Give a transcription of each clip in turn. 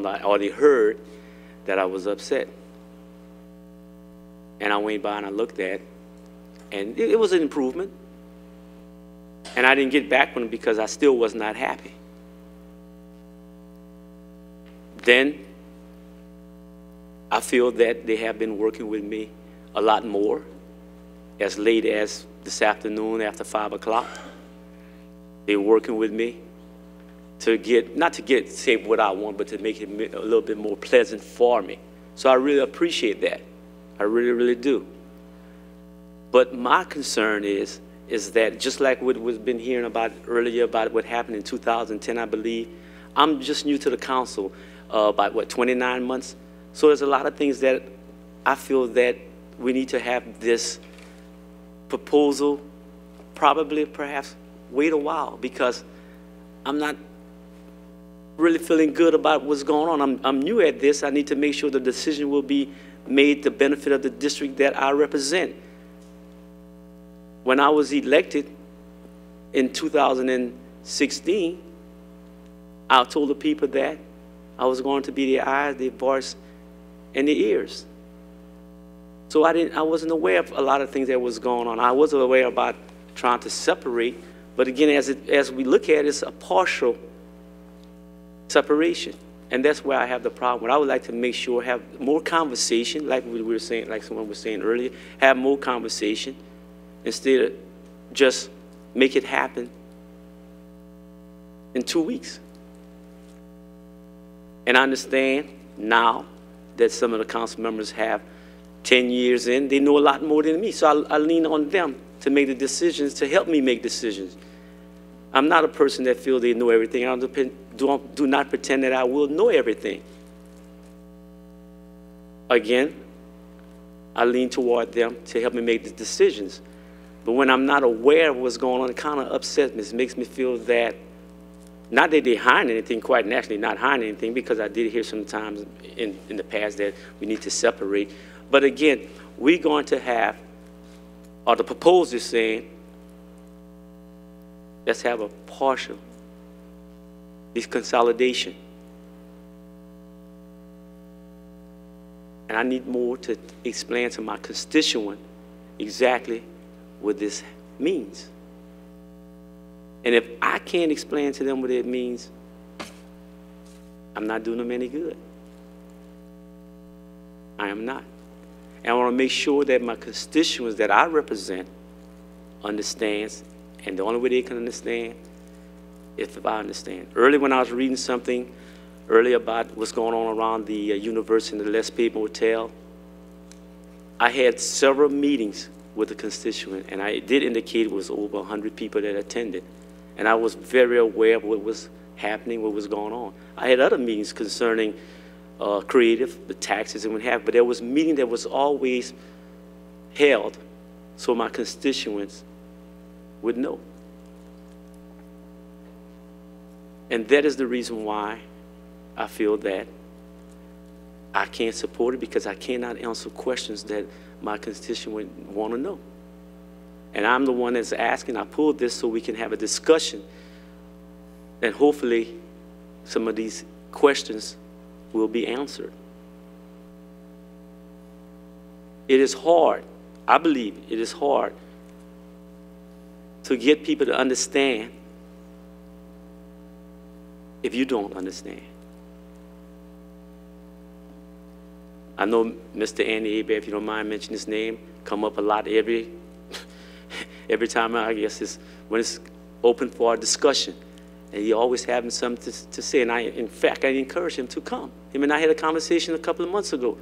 found out, or they heard that I was upset. And I went by and I looked at, and it was an improvement. And I didn't get back with them because I still was not happy. Then I feel that they have been working with me a lot more, as late as this afternoon after 5 o'clock. They're working with me to get, not to get, say what I want, but to make it a little bit more pleasant for me. So I really appreciate that. I really, really do. But my concern is that just like what we've been hearing about earlier about what happened in 2010, I believe, I'm just new to the council, about what, 29 months? So there's a lot of things that I feel that we need to have this proposal, probably, perhaps, wait a while, because I'm not really feeling good about what's going on. I'm new at this. I need to make sure the decision will be made to benefit of the district that I represent. When I was elected in 2016, I told the people that I was going to be their eyes, their voice, and their ears. So I wasn't aware of a lot of things that was going on. I wasn't aware about trying to separate, but again, as we look at it, it's a partial separation. And that's where I have the problem. I would like to make sure, have more conversation, like we were saying, like someone was saying earlier, have more conversation instead of just make it happen in 2 weeks. And I understand now that some of the council members have 10 years in, they know a lot more than me. So I lean on them to make the decisions, to help me make decisions. I'm not a person that feels they know everything. I do not pretend that I will know everything. Again, I lean toward them to help me make the decisions. But when I'm not aware of what's going on, it kind of upsets me. It makes me feel that, not that they're hiding anything, quite naturally not hiding anything, because I did hear sometimes in the past that we need to separate. But again, we're going to have, or the proposal is saying, let's have a partial consolidation. And I need more to explain to my constituent exactly what this means. And if I can't explain to them what it means, I'm not doing them any good. I am not. And I want to make sure that my constituents that I represent understands, and the only way they can understand is if I understand. Earlier when I was reading something earlier about what's going on around the university and the LUS Fiber Hotel, I had several meetings with the constituent, and I did indicate it was over 100 people that attended. And I was very aware of what was happening, what was going on. I had other meetings concerning creative, the taxes and what have you, but there was a meeting that was always held so my constituents would know. And that is the reason why I feel that I can't support it, because I cannot answer questions that my constituent want to know. And I'm the one that's asking. I pulled this so we can have a discussion, and hopefully some of these questions will be answered. It is hard, I believe it is hard to get people to understand if you don't understand. I know Mr. Andy Abe, if you don't mind mentioning his name, come up a lot every time, I guess, is when it's open for a discussion. And he always having something to say. And in fact, I encourage him to come. Him and I had a conversation a couple of months ago.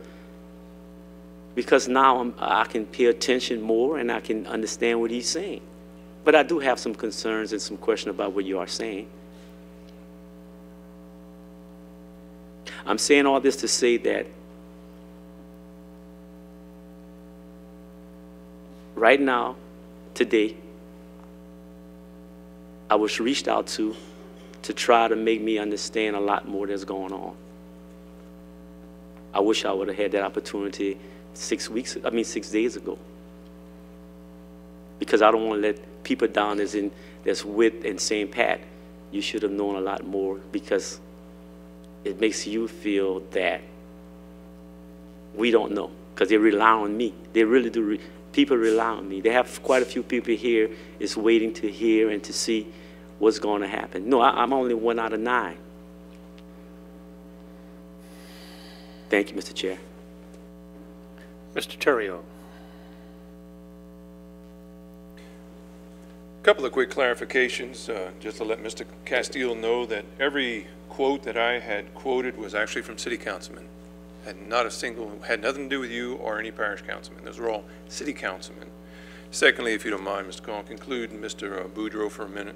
Because now I can pay attention more and I can understand what he's saying. But I do have some concerns and some questions about what you are saying. I'm saying all this to say that right now, today, I was reached out to try to make me understand a lot more that's going on. I wish I would have had that opportunity 6 days ago. Because I don't want to let people down that's with and saying, Pat, you should have known a lot more, because it makes you feel that we don't know, because they rely on me. They really do. People rely on me. They have quite a few people here is waiting to hear and to see what's going to happen. No, I'm only 1 out of 9. Thank you, Mr. Chair. Mr. Terrio. A couple of quick clarifications, just to let Mr. Castile know that every quote that I had quoted was actually from city councilmen. Had nothing to do with you or any parish councilman. Those were all city councilmen. Secondly, if you don't mind, Mr. Cole, I'll conclude Mr. Boudreau for a minute.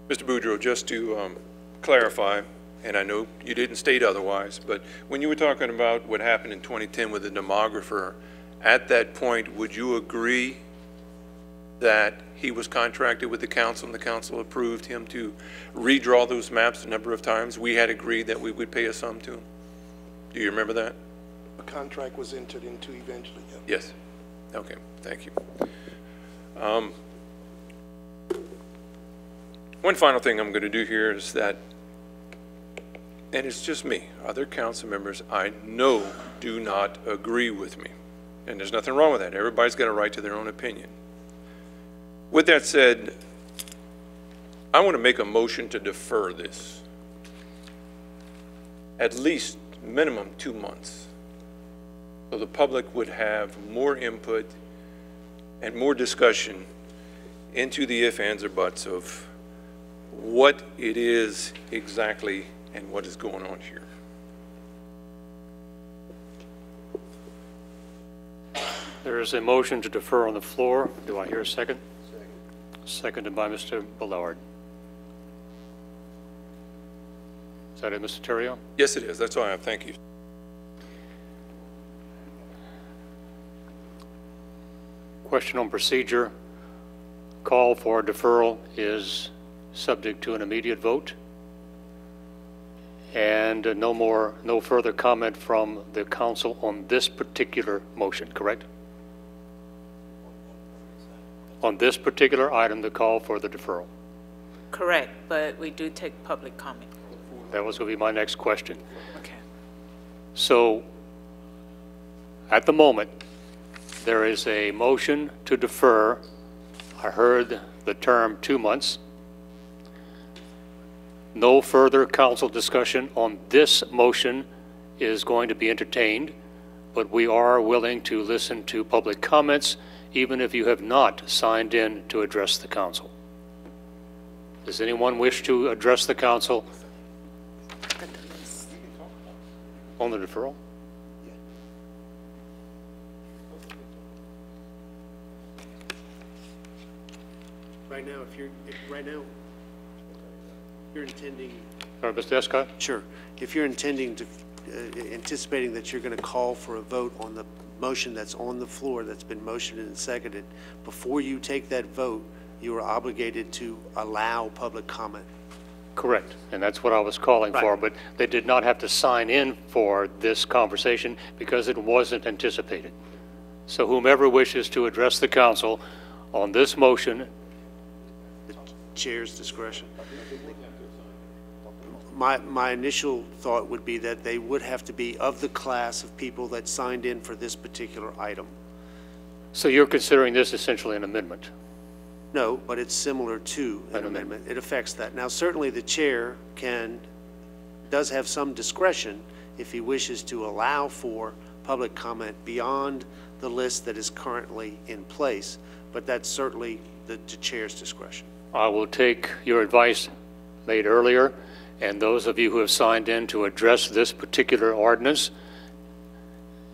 Mr. Boudreau, just to clarify, and I know you didn't state otherwise, but when you were talking about what happened in 2010 with the demographer, at that point, would you agree that he was contracted with the council and the council approved him to redraw those maps a number of times? We had agreed that we would pay a sum to him. Do you remember that? A contract was entered into eventually, yeah. Yes. Okay, thank you. One final thing I'm going to do here is that, and it's just me, other council members I know do not agree with me. And there's nothing wrong with that. Everybody's got a right to their own opinion. With that said, I want to make a motion to defer this at least minimum 2 months, so the public would have more input and more discussion into the ifs, ands, or buts of what it is exactly and what is going on here. There is a motion to defer on the floor. Do I hear a second? Seconded by Mr. Ballard. Is that it, Mr. Terrio? Yes, it is. That's all I have. Thank you. Question on procedure. Call for deferral is subject to an immediate vote. And no further comment from the council on this particular motion, correct? On this particular item, the call for the deferral. Correct, but we do take public comment. That was going to be my next question. Okay. So, at the moment, there is a motion to defer. I heard the term 2 months. No further council discussion on this motion is going to be entertained, but we are willing to listen to public comments, even if you have not signed in to address the council. Does anyone wish to address the council on the deferral? Right now, if you're intending. All right, Mr. Escott? Sure. If you're intending to, anticipating that you're going to call for a vote on the motion that's on the floor, that's been motioned and seconded, before you take that vote, you are obligated to allow public comment. Correct, and that's what I was calling for, but they did not have to sign in for this conversation because it wasn't anticipated. So whomever wishes to address the council on this motion. The chair's discretion. My initial thought would be that they would have to be of the class of people that signed in for this particular item. So you're considering this essentially an amendment? No, but it's similar to an amendment. It affects that. Now, certainly the chair does have some discretion if he wishes to allow for public comment beyond the list that is currently in place, but that's certainly the chair's discretion. I will take your advice made earlier, and those of you who have signed in to address this particular ordinance,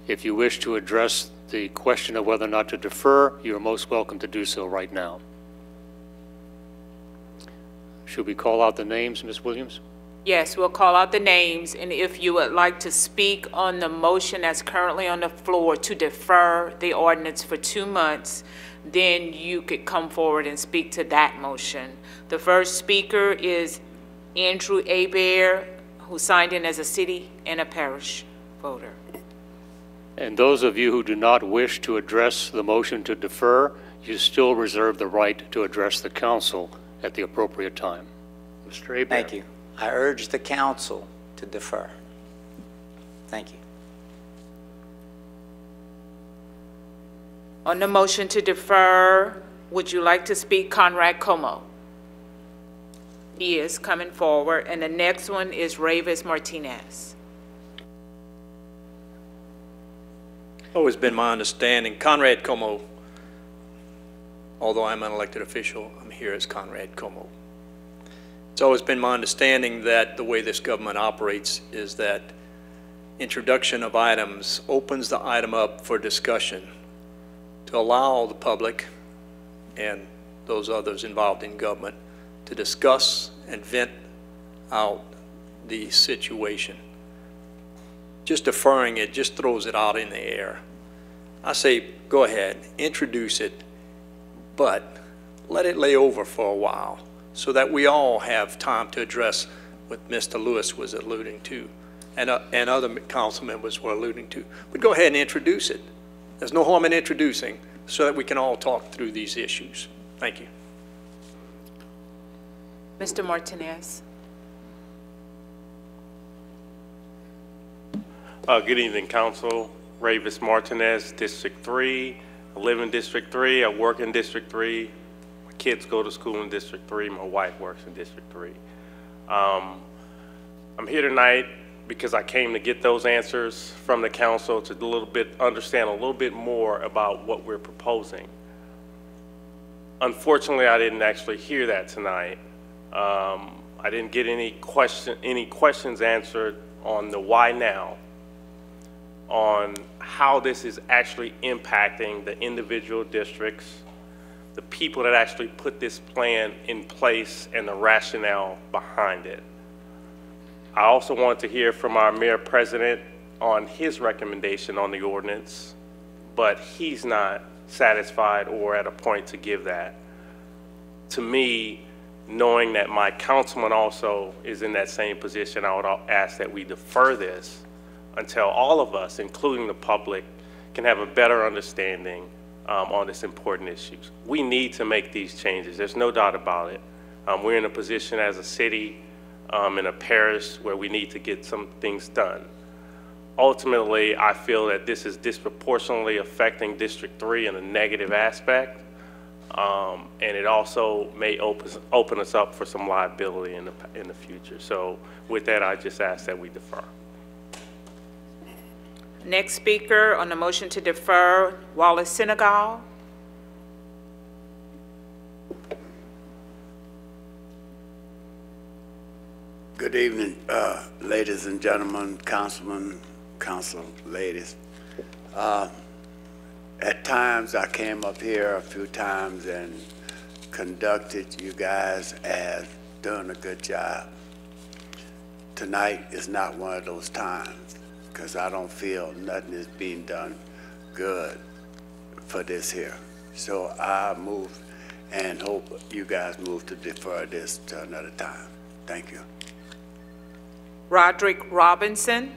if you wish to address the question of whether or not to defer, you're most welcome to do so right now. Should we call out the names, Ms. Williams? Yes, we'll call out the names, and if you would like to speak on the motion that's currently on the floor to defer the ordinance for 2 months, then you could come forward and speak to that motion. The first speaker is Andrew Abair, who signed in as a city and a parish voter. And those of you who do not wish to address the motion to defer, you still reserve the right to address the council at the appropriate time. Mr. Hebert. Thank you. I urge the council to defer. Thank you. On the motion to defer, would you like to speak, Conrad Como? He is coming forward. And the next one is Ravis Martinez. Always been my understanding, Conrad Como, although I'm an elected official, I'm here as Conrad Como. It's always been my understanding that the way this government operates is that introduction of items opens the item up for discussion to allow the public and those others involved in government to discuss and vent out the situation. Just deferring it just throws it out in the air. I say, go ahead, introduce it, but let it lay over for a while so that we all have time to address what Mr. Lewis was alluding to and other council members were alluding to. But go ahead and introduce it. There's no harm in introducing so that we can all talk through these issues. Thank you. Mr. Martinez. Good evening, Council. Ravis Martinez, District 3. I live in District 3. I work in District 3. My kids go to school in District 3. My wife works in District 3. I'm here tonight because I came to get those answers from the council to understand a little bit more about what we're proposing. Unfortunately, I didn't actually hear that tonight. I didn't get any questions answered on the why now, on how this is actually impacting the individual districts, the people that actually put this plan in place, and the rationale behind it. I also wanted to hear from our mayor president on his recommendation on the ordinance, but he's not satisfied or at a point to give that. To me, knowing that my councilman also is in that same position, I would ask that we defer this until all of us, including the public, can have a better understanding on this important issues. We need to make these changes. There's no doubt about it. We're in a position as a city, in a parish, where we need to get some things done. Ultimately, I feel that this is disproportionately affecting District 3 in a negative aspect, and it also may open us up for some liability in the future. So with that, I just ask that we defer. Next speaker on the motion to defer, Wallace Senegal. Good evening, ladies and gentlemen, councilmen, council ladies. At times, I came up here a few times and conducted you guys as doing a good job. Tonight is not one of those times, because I don't feel nothing is being done good for this here. So I move and hope you guys move to defer this to another time. Thank you. Roderick Robinson.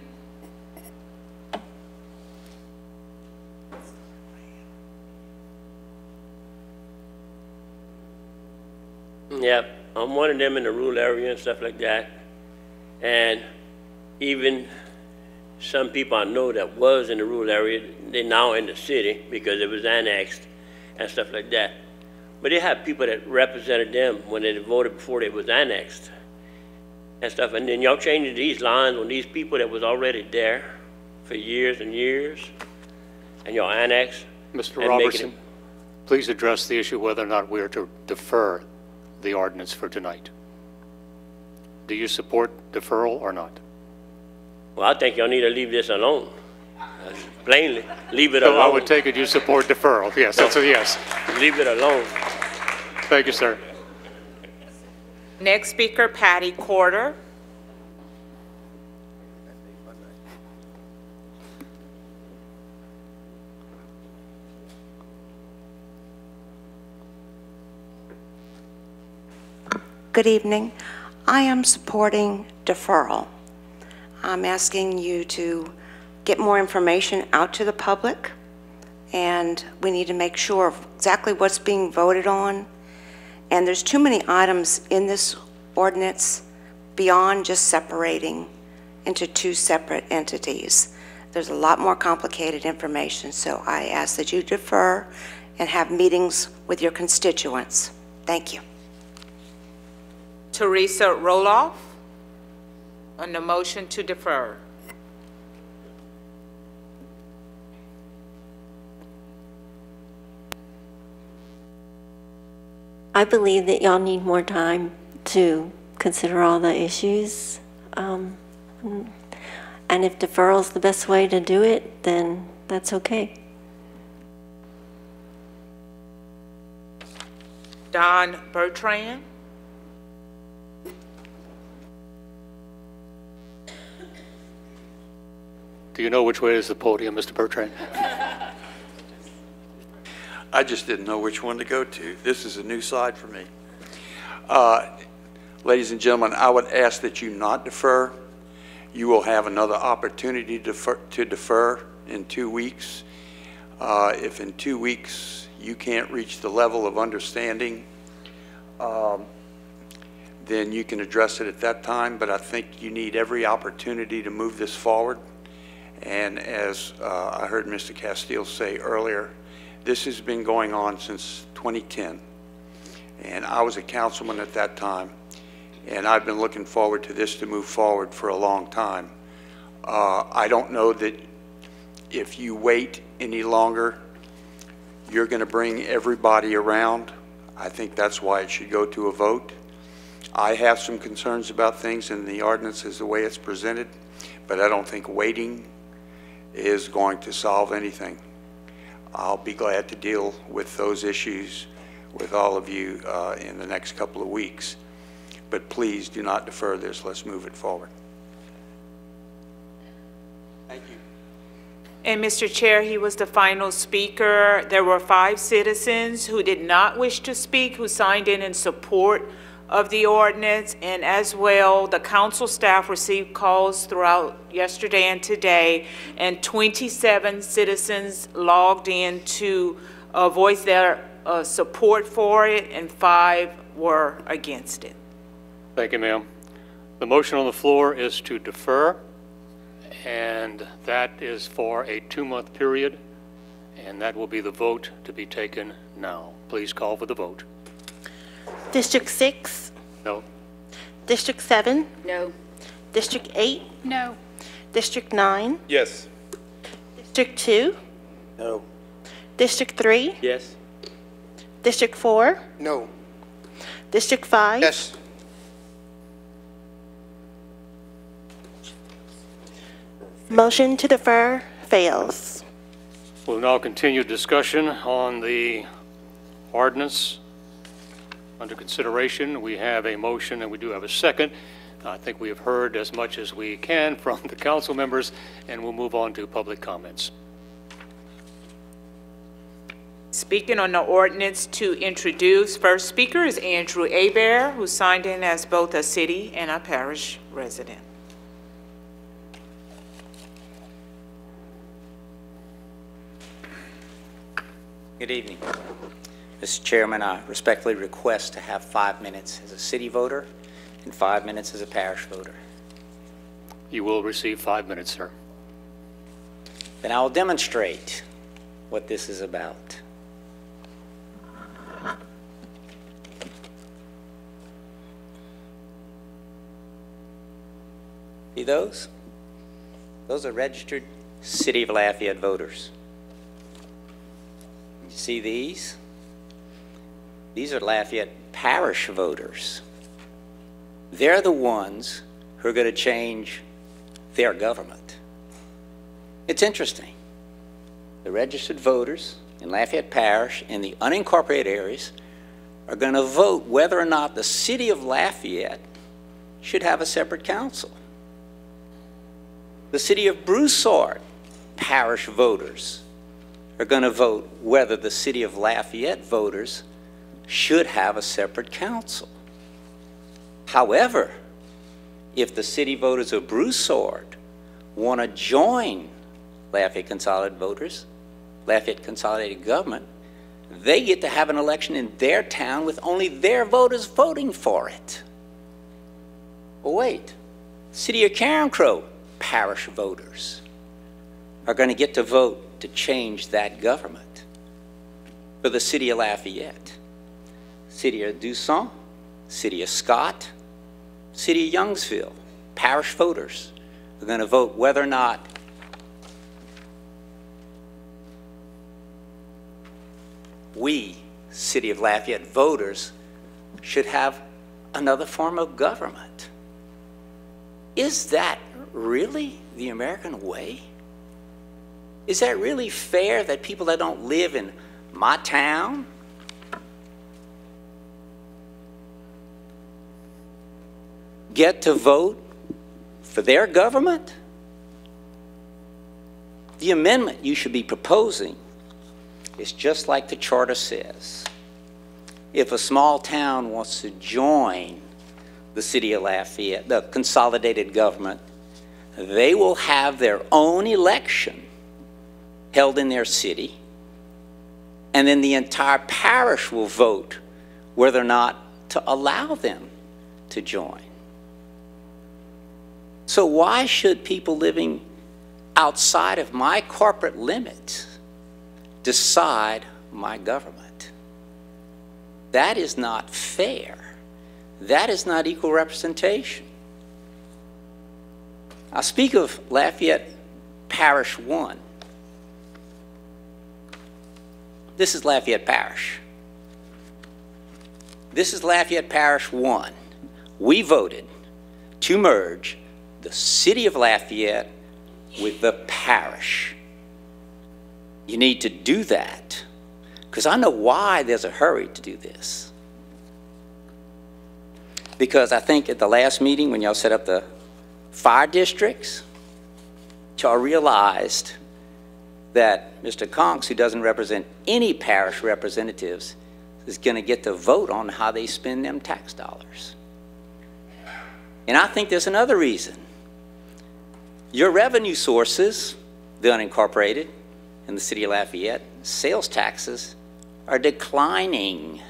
Yep, I'm one of them in the rural area and stuff like that. And even some people I know that was in the rural area, they're now in the city because it was annexed and stuff like that. But they have people that represented them when they voted before it was annexed and stuff. And then y'all changing these lines on these people that was already there for years and years, and y'all annex. Mr. Robertson, please address the issue whether or not we are to defer the ordinance for tonight. Do you support deferral or not? Well, I think y'all need to leave this alone. Plainly, leave it alone. So I would take it you support deferral. Yes, that's a yes. Leave it alone. Thank you, sir. Next speaker, Patty Corder. Good evening. I am supporting deferral. I'm asking you to get more information out to the public, and we need to make sure of exactly what's being voted on. And there's too many items in this ordinance beyond just separating into two separate entities. There's a lot more complicated information, so I ask that you defer and have meetings with your constituents. Thank you. Teresa Roloff on the motion to defer. I believe that y'all need more time to consider all the issues. And if deferral's the best way to do it, then that's okay. Don Bertrand. Do you know which way is the podium, Mr. Bertrand? I just didn't know which one to go to. This is a new side for me. Ladies and gentlemen, I would ask that you not defer. You will have another opportunity to defer in 2 weeks. If in 2 weeks you can't reach the level of understanding, then you can address it at that time, but I think you need every opportunity to move this forward. And as I heard Mr. Castile say earlier, this has been going on since 2010. And I was a councilman at that time, and I've been looking forward to this to move forward for a long time. I don't know that if you wait any longer, you're going to bring everybody around. I think that's why it should go to a vote. I have some concerns about things in the ordinance as the way it's presented, but I don't think waiting is going to solve anything. I'll be glad to deal with those issues with all of you in the next couple of weeks. But please do not defer this. Let's move it forward. Thank you. And Mr. Chair, he was the final speaker. There were 5 citizens who did not wish to speak, who signed in support of the ordinance, and as well, the council staff received calls throughout yesterday and today, and 27 citizens logged in to voice their support for it, and 5 were against it. Thank you, ma'am. The motion on the floor is to defer, and that is for a 2-month period, and that will be the vote to be taken now. Please call for the vote. District 6? No. District 7? No. District 8? No. District 9? Yes. District 2? No. District 3? Yes. District 4? No. District 5? Yes. Motion to defer fails. We'll now continue discussion on the ordinance under consideration. We have a motion and we do have a second. I think we have heard as much as we can from the council members, and we'll move on to public comments. Speaking on the ordinance to introduce, first speaker is Andrew Hebert, who signed in as both a city and a parish resident. Good evening. Mr. Chairman, I respectfully request to have 5 minutes as a city voter and 5 minutes as a parish voter. You will receive 5 minutes, sir. Then I will demonstrate what this is about. See those? Those are registered City of Lafayette voters. You see these? These are Lafayette Parish voters. They're the ones who are going to change their government. It's interesting. The registered voters in Lafayette Parish in the unincorporated areas are going to vote whether or not the City of Lafayette should have a separate council. The City of Broussard Parish voters are going to vote whether the City of Lafayette voters should have a separate council. However, if the city voters of Broussard want to join Lafayette Consolidated voters, Lafayette Consolidated Government, they get to have an election in their town with only their voters voting for it. But wait, City of Carencro parish voters are going to get to vote to change that government. For the City of Lafayette, City of Dusson, City of Scott, City of Youngsville, parish voters are going to vote whether or not we, City of Lafayette voters, should have another form of government. Is that really the American way? Is that really fair that people that don't live in my town get to vote for their government? The amendment you should be proposing is just like the charter says. If a small town wants to join the City of Lafayette, the consolidated government, they will have their own election held in their city, and then the entire parish will vote whether or not to allow them to join. So why should people living outside of my corporate limits decide my government? That is not fair. That is not equal representation. I speak of Lafayette Parish 1. This is Lafayette Parish. This is Lafayette Parish 1. We voted to merge the City of Lafayette with the parish. You need to do that, because I know why there's a hurry to do this. Because I think at the last meeting when y'all set up the fire districts, y'all realized that Mr. Cox, who doesn't represent any parish representatives, is going to get to vote on how they spend them tax dollars. And I think there's another reason. Your revenue sources, the unincorporated in the City of Lafayette, sales taxes are declining.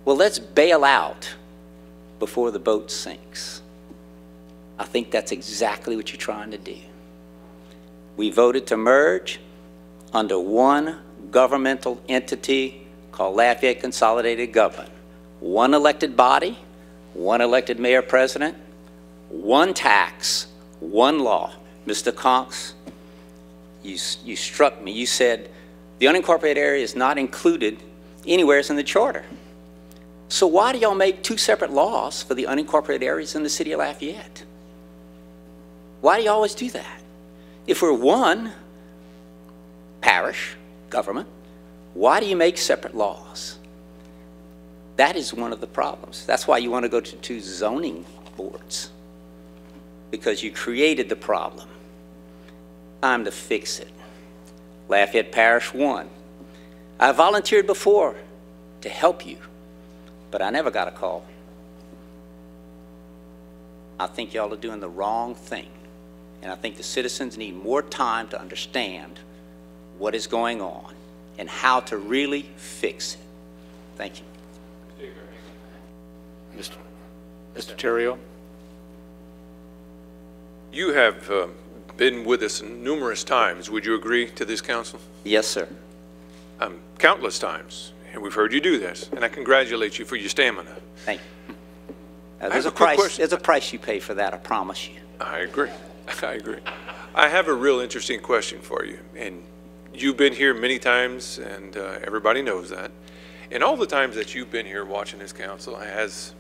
Well, let's bail out before the boat sinks. I think that's exactly what you're trying to do. We voted to merge under one governmental entity called Lafayette Consolidated Government. One elected body, one elected mayor president, one tax, one law. Mr. Cox, you struck me. You said the unincorporated area is not included anywhere in the charter. So why do y'all make two separate laws for the unincorporated areas in the City of Lafayette? Why do you always do that? If we're one parish government, why do you make separate laws? That is one of the problems. That's why you want to go to two zoning boards, because you created the problem. Time to fix it. Lafayette Parish 1. I volunteered before to help you, but I never got a call. I think y'all are doing the wrong thing. And I think the citizens need more time to understand what is going on and how to really fix it. Thank you. Mr. Terrio? You have been with us numerous times. Would you agree to this, Council? Yes, sir. Countless times. And we've heard you do this. And I congratulate you for your stamina. Thank you. There's a price you pay for that, I promise you. I agree. I agree. I have a real interesting question for you. And you've been here many times, and everybody knows that. And all the times that you've been here watching this council, has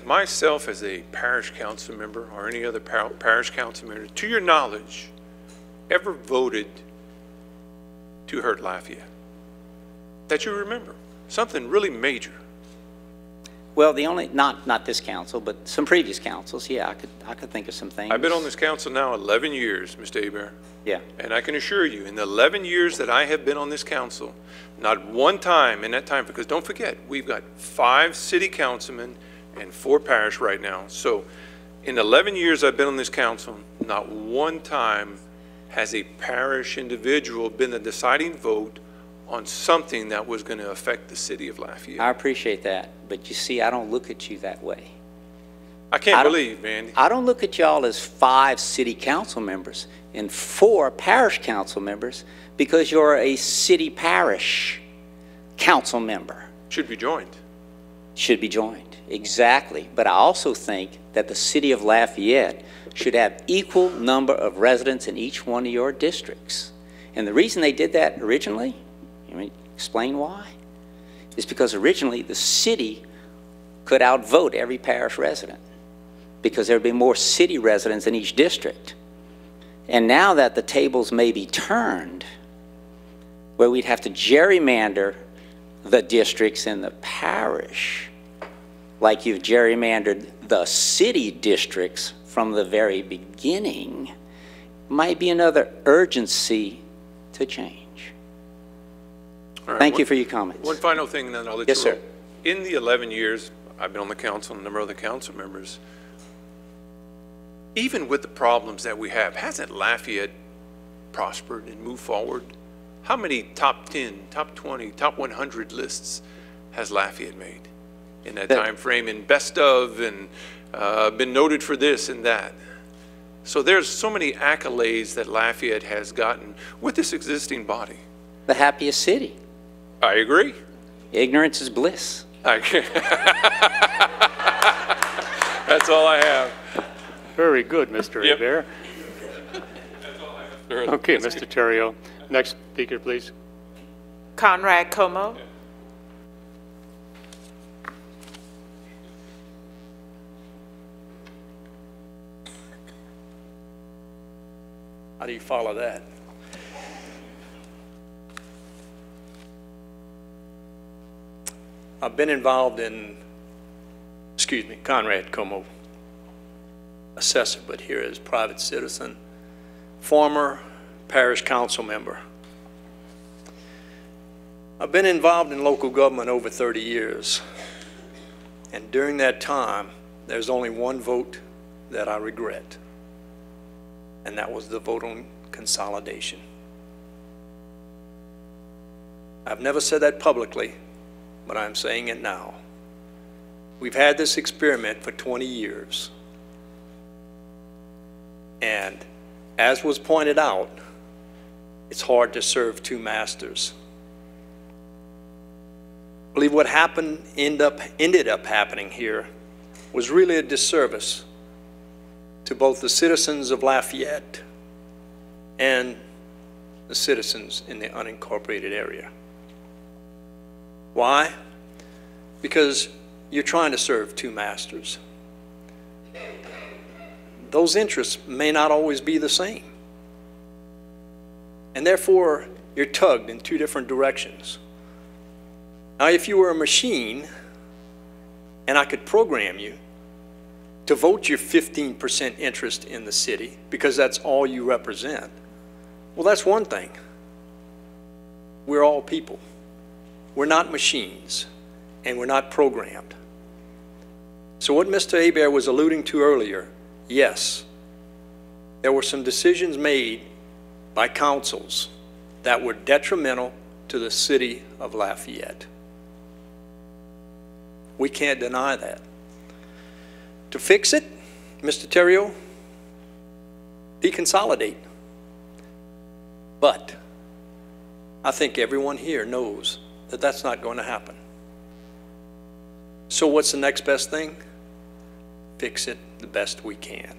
myself as a parish council member or any other parish council member, to your knowledge, ever voted to hurt Lafayette? That you remember? Something really major. Well, the only, not this council, but some previous councils, yeah, I could think of some things. I've been on this council now 11 years, Mr. Hebert. Yeah. And I can assure you, in the 11 years that I have been on this council, not one time in that time, because don't forget, we've got 5 city councilmen and 4 parish right now. So in 11 years I've been on this council, not one time has a parish individual been the deciding vote on something that was going to affect the city of Lafayette. I appreciate that, but you see, I don't look at you that way. I can't believe, Andy. I don't look at y'all as 5 city council members and 4 parish council members because you're a city parish council member. Should be joined. Should be joined, exactly. But I also think that the city of Lafayette should have equal number of residents in each one of your districts. And the reason they did that originally, let me explain why, is because originally the city could outvote every parish resident because there would be more city residents in each district. And now that the tables may be turned, where we'd have to gerrymander the districts in the parish, like you've gerrymandered the city districts from the very beginning, might be another urgency to change. All right, Thank you for your comments. One final thing, and then I'll let Yes, you sir. roll. In the 11 years I've been on the council, and a number of the council members, even with the problems that we have, hasn't Lafayette prospered and moved forward? How many top 10, top 20, top 100 lists has Lafayette made in that time frame, in best of, and been noted for this and that? So there's so many accolades that Lafayette has gotten with this existing body. The happiest city. I agree. Ignorance is bliss. That's all I have. Very good, Mr. Yep. Hebert. Okay, Mr. Terrio. Next speaker, please. Conrad Como. How do you follow that? I've been involved in, Conrad Como, assessor, but here is private citizen, former parish council member. I've been involved in local government over 30 years, and during that time, there's only one vote that I regret, and that was the vote on consolidation. I've never said that publicly, but I'm saying it now. We've had this experiment for 20 years. And as was pointed out, it's hard to serve 2 masters. I believe what ended up happening here was really a disservice to both the citizens of Lafayette and the citizens in the unincorporated area. Why? Because you're trying to serve 2 masters. Those interests may not always be the same. And therefore, you're tugged in 2 different directions. Now, if you were a machine and I could program you to vote your 15% interest in the city because that's all you represent, well, that's one thing. We're all people. We're not machines, and we're not programmed. So what Mr. Hebert was alluding to earlier, yes, there were some decisions made by councils that were detrimental to the city of Lafayette. We can't deny that. To fix it, Mr. Terrio, deconsolidate. But I think everyone here knows that that's not going to happen. So what's the next best thing? Fix it the best we can.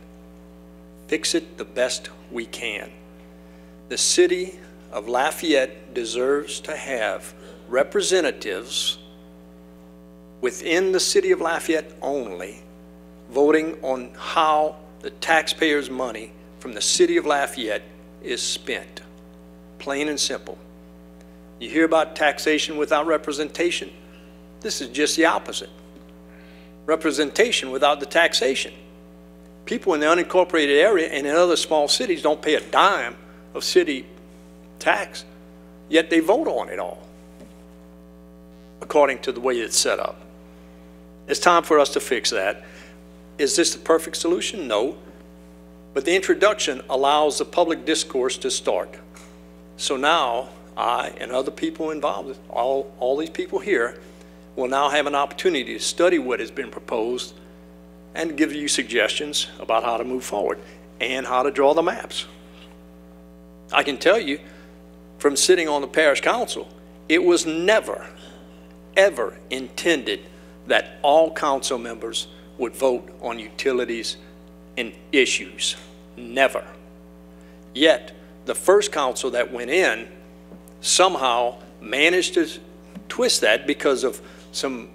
Fix it the best we can. The city of Lafayette deserves to have representatives within the city of Lafayette only voting on how the taxpayers' money from the city of Lafayette is spent. Plain and simple. You hear about taxation without representation? This is just the opposite. Representation without the taxation. People in the unincorporated area and in other small cities don't pay a dime of city tax, yet they vote on it all, according to the way it's set up. It's time for us to fix that. Is this the perfect solution? No. But the introduction allows the public discourse to start. So now I and other people involved, all these people here, will now have an opportunity to study what has been proposed and give you suggestions about how to move forward and how to draw the maps. I can tell you from sitting on the parish council, it was never, ever intended that all council members would vote on utilities and issues. Never. Yet, the first council that went in somehow managed to twist that because of some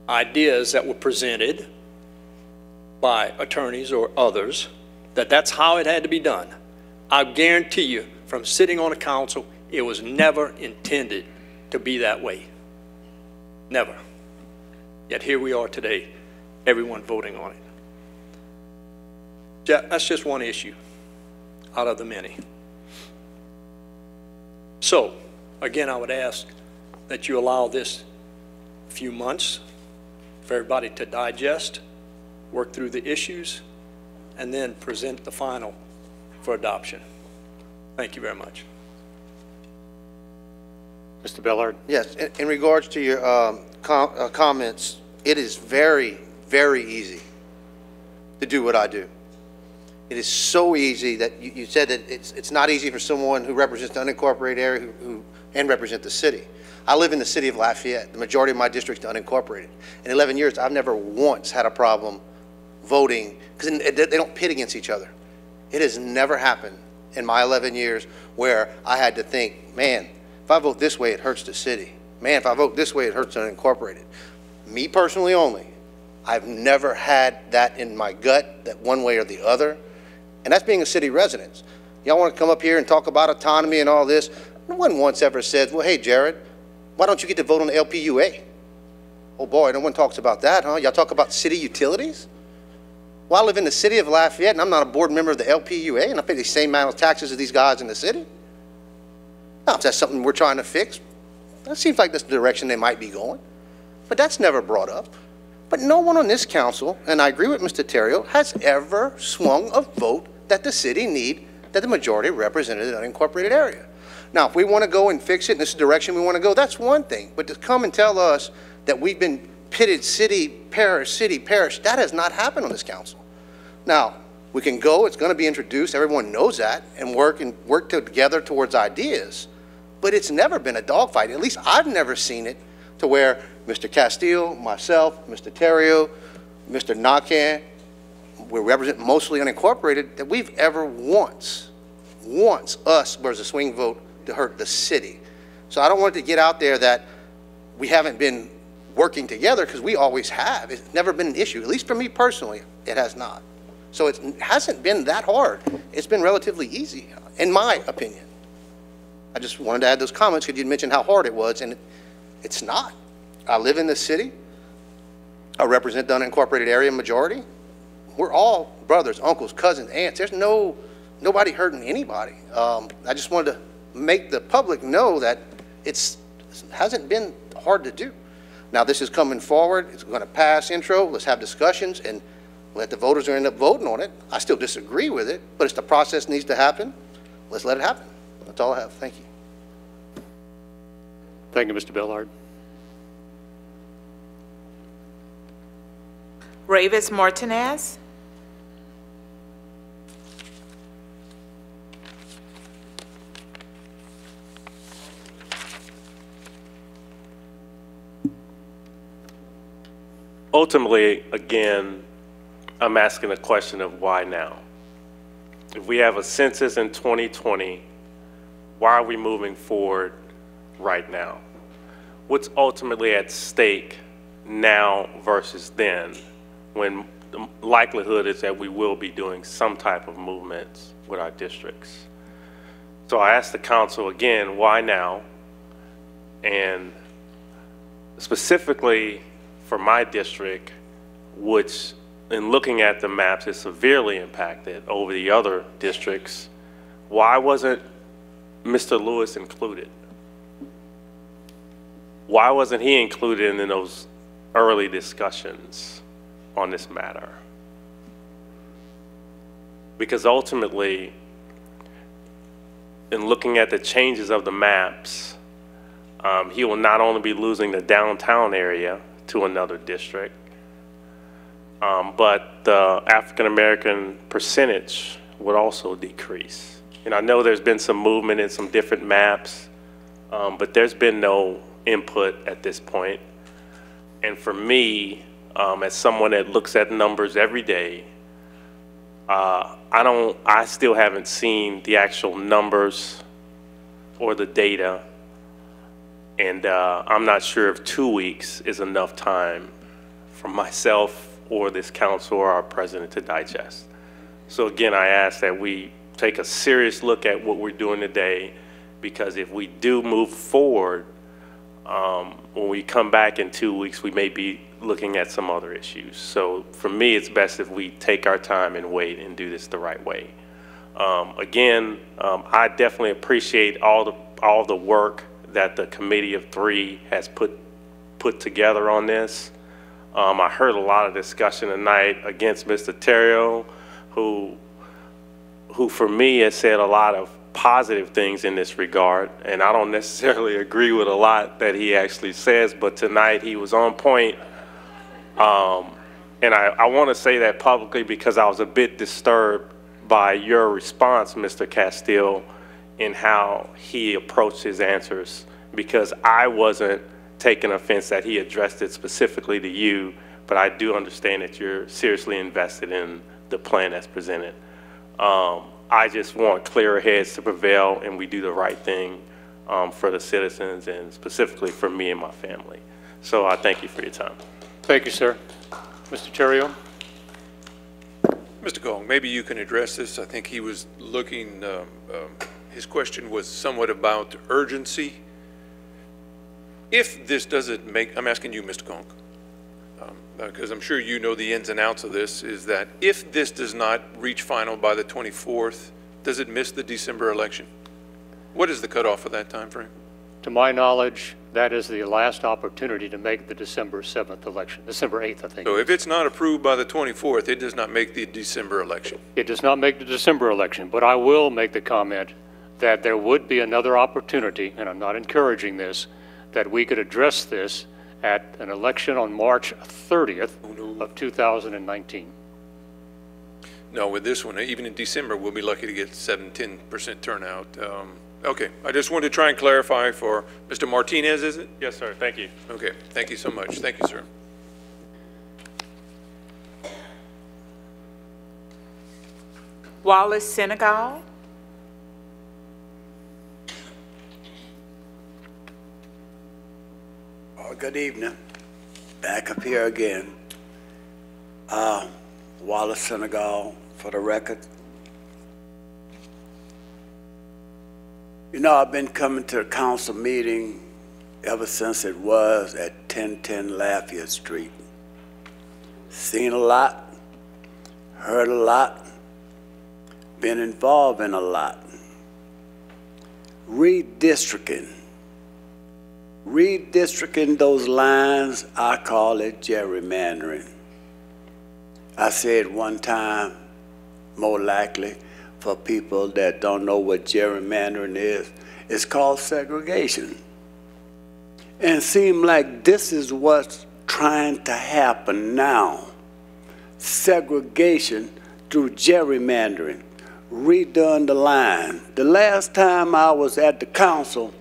ideas that were presented by attorneys or others, that's how it had to be done. I guarantee you, from sitting on a council, it was never intended to be that way. Never. Yet here we are today, everyone voting on it. That's just one issue out of the many. So, again, I would ask that you allow this few months for everybody to digest, work through the issues, and then present the final for adoption. Thank you very much. Mr. Bellard? Yes, in regards to your comments, it is very, very easy to do what I do. It is so easy that you said that it's not easy for someone who represents the unincorporated area and represent the city. I live in the city of Lafayette. The majority of my district is unincorporated. In 11 years, I've never once had a problem voting, because they don't pit against each other. It has never happened in my 11 years where I had to think, man, if I vote this way, it hurts the city. Man, if I vote this way, it hurts the unincorporated. Me personally only, I've never had that in my gut, that one way or the other. And that's being a city resident. Y'all want to come up here and talk about autonomy and all this? No one once ever says, well, hey, Jared, why don't you get to vote on the LPUA? Oh boy, no one talks about that, huh? Y'all talk about city utilities? Well, I live in the city of Lafayette, and I'm not a board member of the LPUA, and I pay the same amount of taxes as these guys in the city. Now, if that's something we're trying to fix, that seems like that's the direction they might be going. But that's never brought up. But no one on this council, and I agree with Mr. Terrio, has ever swung a vote that the city need, that the majority represented an unincorporated area. Now, if we want to go and fix it, and this is the direction we want to go, that's one thing. But to come and tell us that we've been pitted city, parish, that has not happened on this council. Now, we can go, it's going to be introduced, everyone knows that, and work together towards ideas. But it's never been a dogfight. At least I've never seen it to where Mr. Castile, myself, Mr. Terrio, Mr. Nakan, we represent mostly unincorporated, that we've ever once, us was a swing vote to hurt the city. So I don't want it to get out there that we haven't been working together, because we always have. It's never been an issue. At least for me personally, it has not. So it hasn't been that hard. It's been relatively easy, in my opinion. I just wanted to add those comments because you mentioned how hard it was, and it's not. I live in the city. I represent the unincorporated area majority. We're all brothers, uncles, cousins, aunts. There's nobody hurting anybody. I just wanted to make the public know that it hasn't been hard to do. Now, this is coming forward. It's going to pass intro. Let's have discussions and let the voters end up voting on it. I still disagree with it, but it's the process needs to happen. Let's let it happen. That's all I have. Thank you. Thank you, Mr. Bellard. Ravis Martinez. Ultimately, again, I'm asking the question of why now? If we have a census in 2020, why are we moving forward right now? What's ultimately at stake now versus then, when the likelihood is that we will be doing some type of movements with our districts? So I asked the council again, why now? And specifically for my district, which in looking at the maps is severely impacted over the other districts, why wasn't Mr. Lewis included? Why wasn't he included in those early discussions on this matter? Because ultimately, in looking at the changes of the maps, he will not only be losing the downtown area to another district, but the African-American percentage would also decrease. And I know there's been some movement in some different maps, but there's been no input at this point. And for me, as someone that looks at numbers every day, I still haven't seen the actual numbers or the data, and I'm not sure if 2 weeks is enough time for myself or this council or our president to digest. So again, I ask that we take a serious look at what we're doing today, because if we do move forward, when we come back in 2 weeks, we may be looking at some other issues. So for me, it's best if we take our time and wait and do this the right way. Again, I definitely appreciate all the work that the Committee of Three has put together on this. I heard a lot of discussion tonight against Mr. Terrio, who for me has said a lot of positive things in this regard, and I don't necessarily agree with a lot that he actually says, but tonight he was on point. And I want to say that publicly because I was a bit disturbed by your response, Mr. Castile, in how he approached his answers, because I wasn't taking offense that he addressed it specifically to you, but I do understand that you're seriously invested in the plan that's presented. I just want clearer heads to prevail, and we do the right thing for the citizens, and specifically for me and my family. So I thank you for your time. Thank you, sir. Mr. Terrio? Mr. Gong, maybe you can address this. I think he was looking, his question was somewhat about urgency. If this doesn't make, I'm asking you, Mr. Gong, because I'm sure you know the ins and outs of this, is that if this does not reach final by the 24th, does it miss the December election? What is the cutoff for that time frame? To my knowledge, that is the last opportunity to make the December 7th election, December 8th, I think. So if it's not approved by the 24th, it does not make the December election. It does not make the December election, but I will make the comment that there would be another opportunity, and I'm not encouraging this, that we could address this at an election on March 30th of 2019. No, with this one, even in December, we'll be lucky to get 10% turnout. Okay, I just wanted to try and clarify for Mr. Martinez, is it? Yes, sir. Thank you. Okay, thank you so much. Thank you, sir. Wallace Senegal. Good evening. Back up here again. Wallace Senegal, for the record. You know, I've been coming to the council meeting ever since it was at 1010 Lafayette Street. Seen a lot, heard a lot, been involved in a lot. Redistricting those lines, I call it gerrymandering. I said one time, more likely, for people that don't know what gerrymandering is, it's called segregation. And it seems like this is what's trying to happen now. Segregation through gerrymandering, redone the line. The last time I was at the council,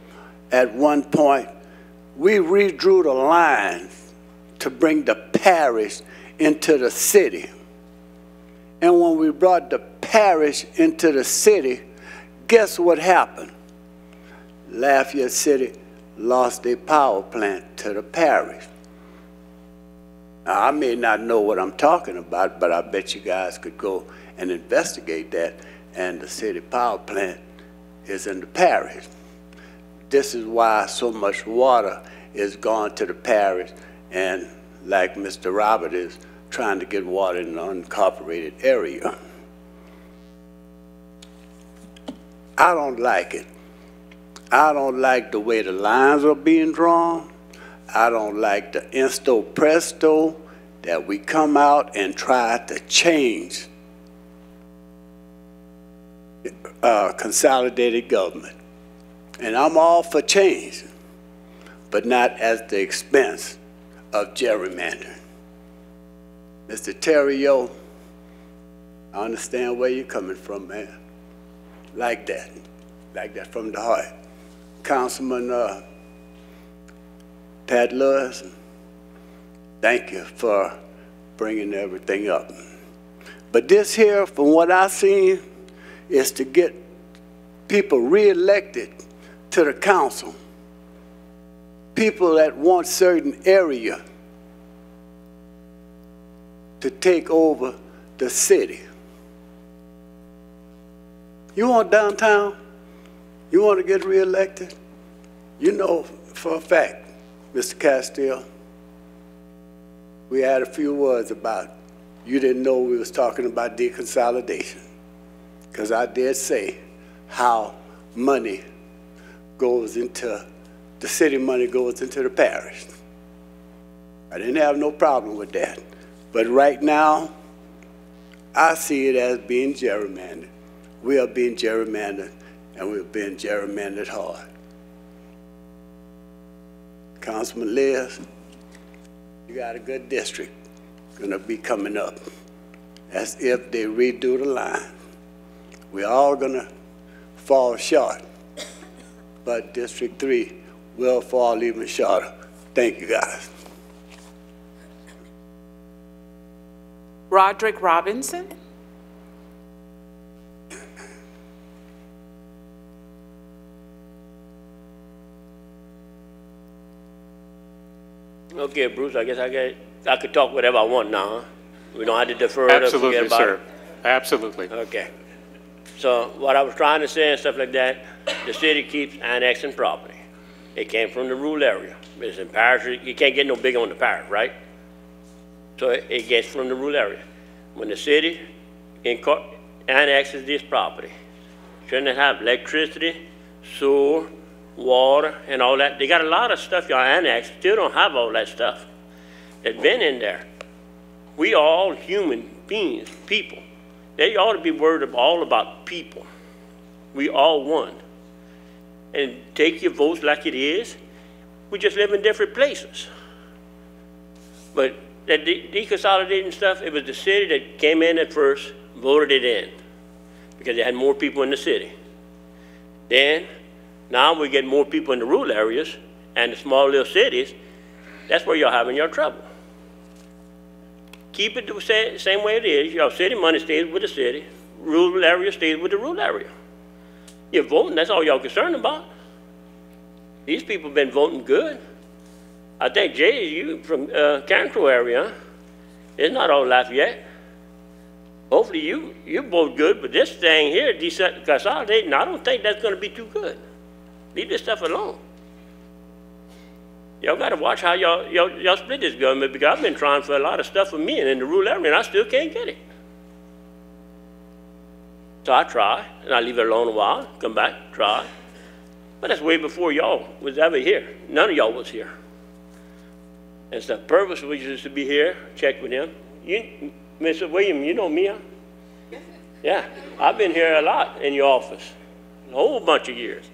at one point, we redrew the line to bring the parish into the city. And when we brought the parish into the city, guess what happened? Lafayette City lost their power plant to the parish. Now, I may not know what I'm talking about, but I bet you guys could go and investigate that, and the city power plant is in the parish. This is why so much water is gone to the parish, and like Mr. Robert is trying to get water in an unincorporated area. I don't like it. I don't like the way the lines are being drawn. I don't like the insto presto that we come out and try to change. consolidated government. And I'm all for change, but not at the expense of gerrymandering. Mr. Terrio, I understand where you're coming from, man. Like that from the heart. Councilman Pat Lewis, thank you for bringing everything up. But this here, from what I've seen, is to get people reelected to the council. People that want certain area to take over the city. You want downtown? You want to get reelected? You know for a fact, Mr. Castile, we had a few words about it. You didn't know we was talking about deconsolidation, because I did say how money goes into, the city money goes into the parish. I didn't have no problem with that. But right now, I see it as being gerrymandered. We are being gerrymandered, and we're being gerrymandered hard. Councilman Liz, you got a good district gonna be coming up. As if they redo the line. We're all gonna fall short, but District 3 will fall even shorter. Thank you, guys. Roderick Robinson. Okay, Bruce, I guess I could talk whatever I want now, huh? We don't have to defer it or forget about it? Absolutely. Okay. So what I was trying to say and stuff like that, the city keeps annexing property. It came from the rural area. It's in Parish. You can't get no bigger on the Parish, right? So it gets from the rural area. When the city annexes this property, shouldn't it have electricity, sewer, water, and all that? They got a lot of stuff y'all annexed, still don't have all that stuff that's been in there. We are all human beings, people. They ought to be worried all about people. We all one. And take your votes like it is. We just live in different places. But that deconsolidating stuff, it was the city that came in at first, voted it in, because they had more people in the city. Then, now we get more people in the rural areas and the small little cities. That's where you're having your trouble. Keep it the same way it is. Your city money stays with the city. Rural area stays with the rural area. You're voting, that's all y'all concerned about. These people have been voting good. I think, Jay, you from Cantrell area, huh? It's not all Lafayette. Hopefully you vote good, but this thing here, consolidating, I don't think that's going to be too good. Leave this stuff alone. Y'all got to watch how y'all split this government, because I've been trying for a lot of stuff for me and in the rural area, and I still can't get it. So I try, and I leave it alone a while, come back, try. But that's way before y'all was ever here. None of y'all was here. And so Purvis was used to be here, check with him. You, Mr. William, you know me, huh? Yeah, I've been here a lot in your office, a whole bunch of years.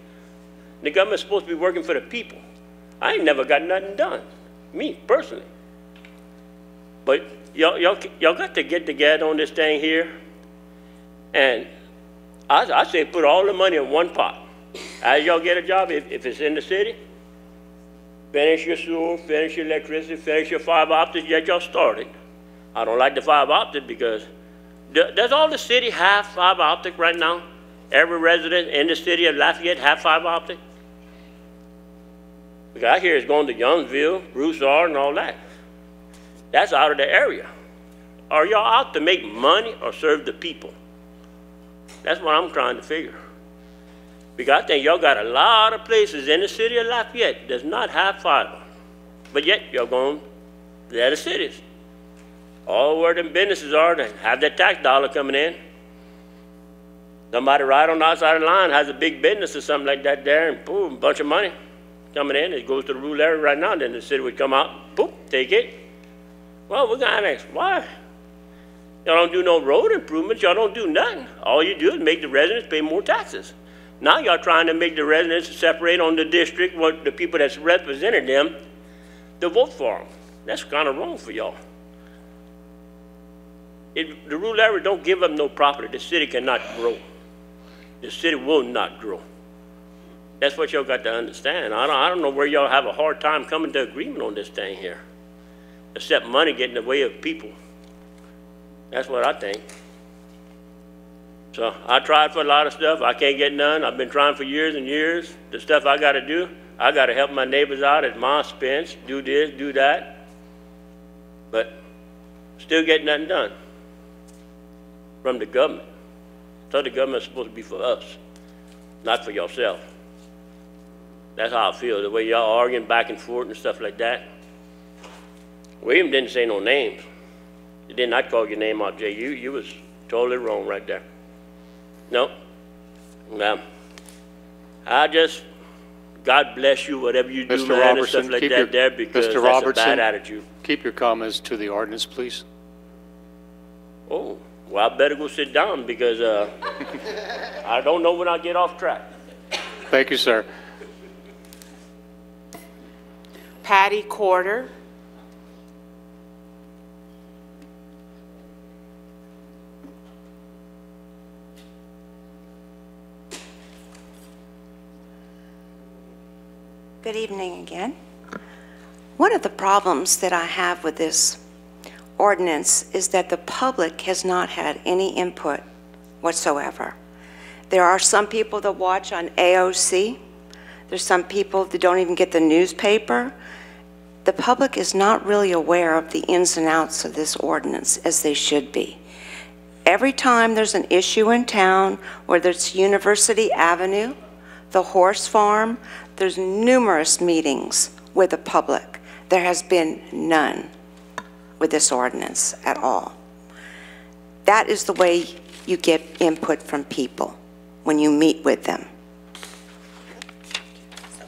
The government's supposed to be working for the people. I ain't never got nothing done, me personally. But y'all got to get together on this thing here. And I say put all the money in one pot. As y'all get a job, if it's in the city, finish your sewer, finish your electricity, finish your fiber optics, get y'all started. I don't like the fiber optic because, does all the city have fiber optic right now? Every resident in the city of Lafayette have fiber optic? Because I hear it's going to Youngsville, Broussard, and all that. That's out of the area. Are y'all out to make money or serve the people? That's what I'm trying to figure. Because I think y'all got a lot of places in the city of Lafayette that does not have fiber. But yet, y'all going to the other cities. All where them businesses are, they have that tax dollar coming in. Somebody right on the outside of the line has a big business or something like that there, and boom, a bunch of money coming in. It goes to the rural area right now, then the city would come out, boop, take it. Well, we're going to annex. Why? Y'all don't do no road improvements. Y'all don't do nothing. All you do is make the residents pay more taxes. Now y'all trying to make the residents separate on the district, what the people that's represented them, to vote for them. That's kind of wrong for y'all. The rural area don't give up no property. The city cannot grow. The city will not grow. That's what y'all got to understand. I don't know where y'all have a hard time coming to agreement on this thing here, except money getting in the way of people. That's what I think. So I tried for a lot of stuff. I can't get none. I've been trying for years and years. The stuff I got to do, I got to help my neighbors out at my expense, do this, do that. But still get nothing done from the government. So the government's supposed to be for us, not for yourself. That's how I feel, the way y'all arguing back and forth and stuff like that. William didn't say no names. He did not call your name out, Jay. You was totally wrong right there. No. I just, God bless you, whatever you do, Mr. man, Robertson, and stuff like keep that your, there, because Mr. that's Robertson, a bad attitude. Keep your comments to the ordinance, please. Oh, well, I better go sit down because I don't know when I get off track. Thank you, sir. Patty Corder. Good evening again. One of the problems that I have with this ordinance is that the public has not had any input whatsoever. There are some people that watch on AOC. There's some people that don't even get the newspaper. The public is not really aware of the ins and outs of this ordinance as they should be. Every time there's an issue in town, whether it's University Avenue, the horse farm, there's numerous meetings with the public. There has been none with this ordinance at all. That is the way you get input from people when you meet with them.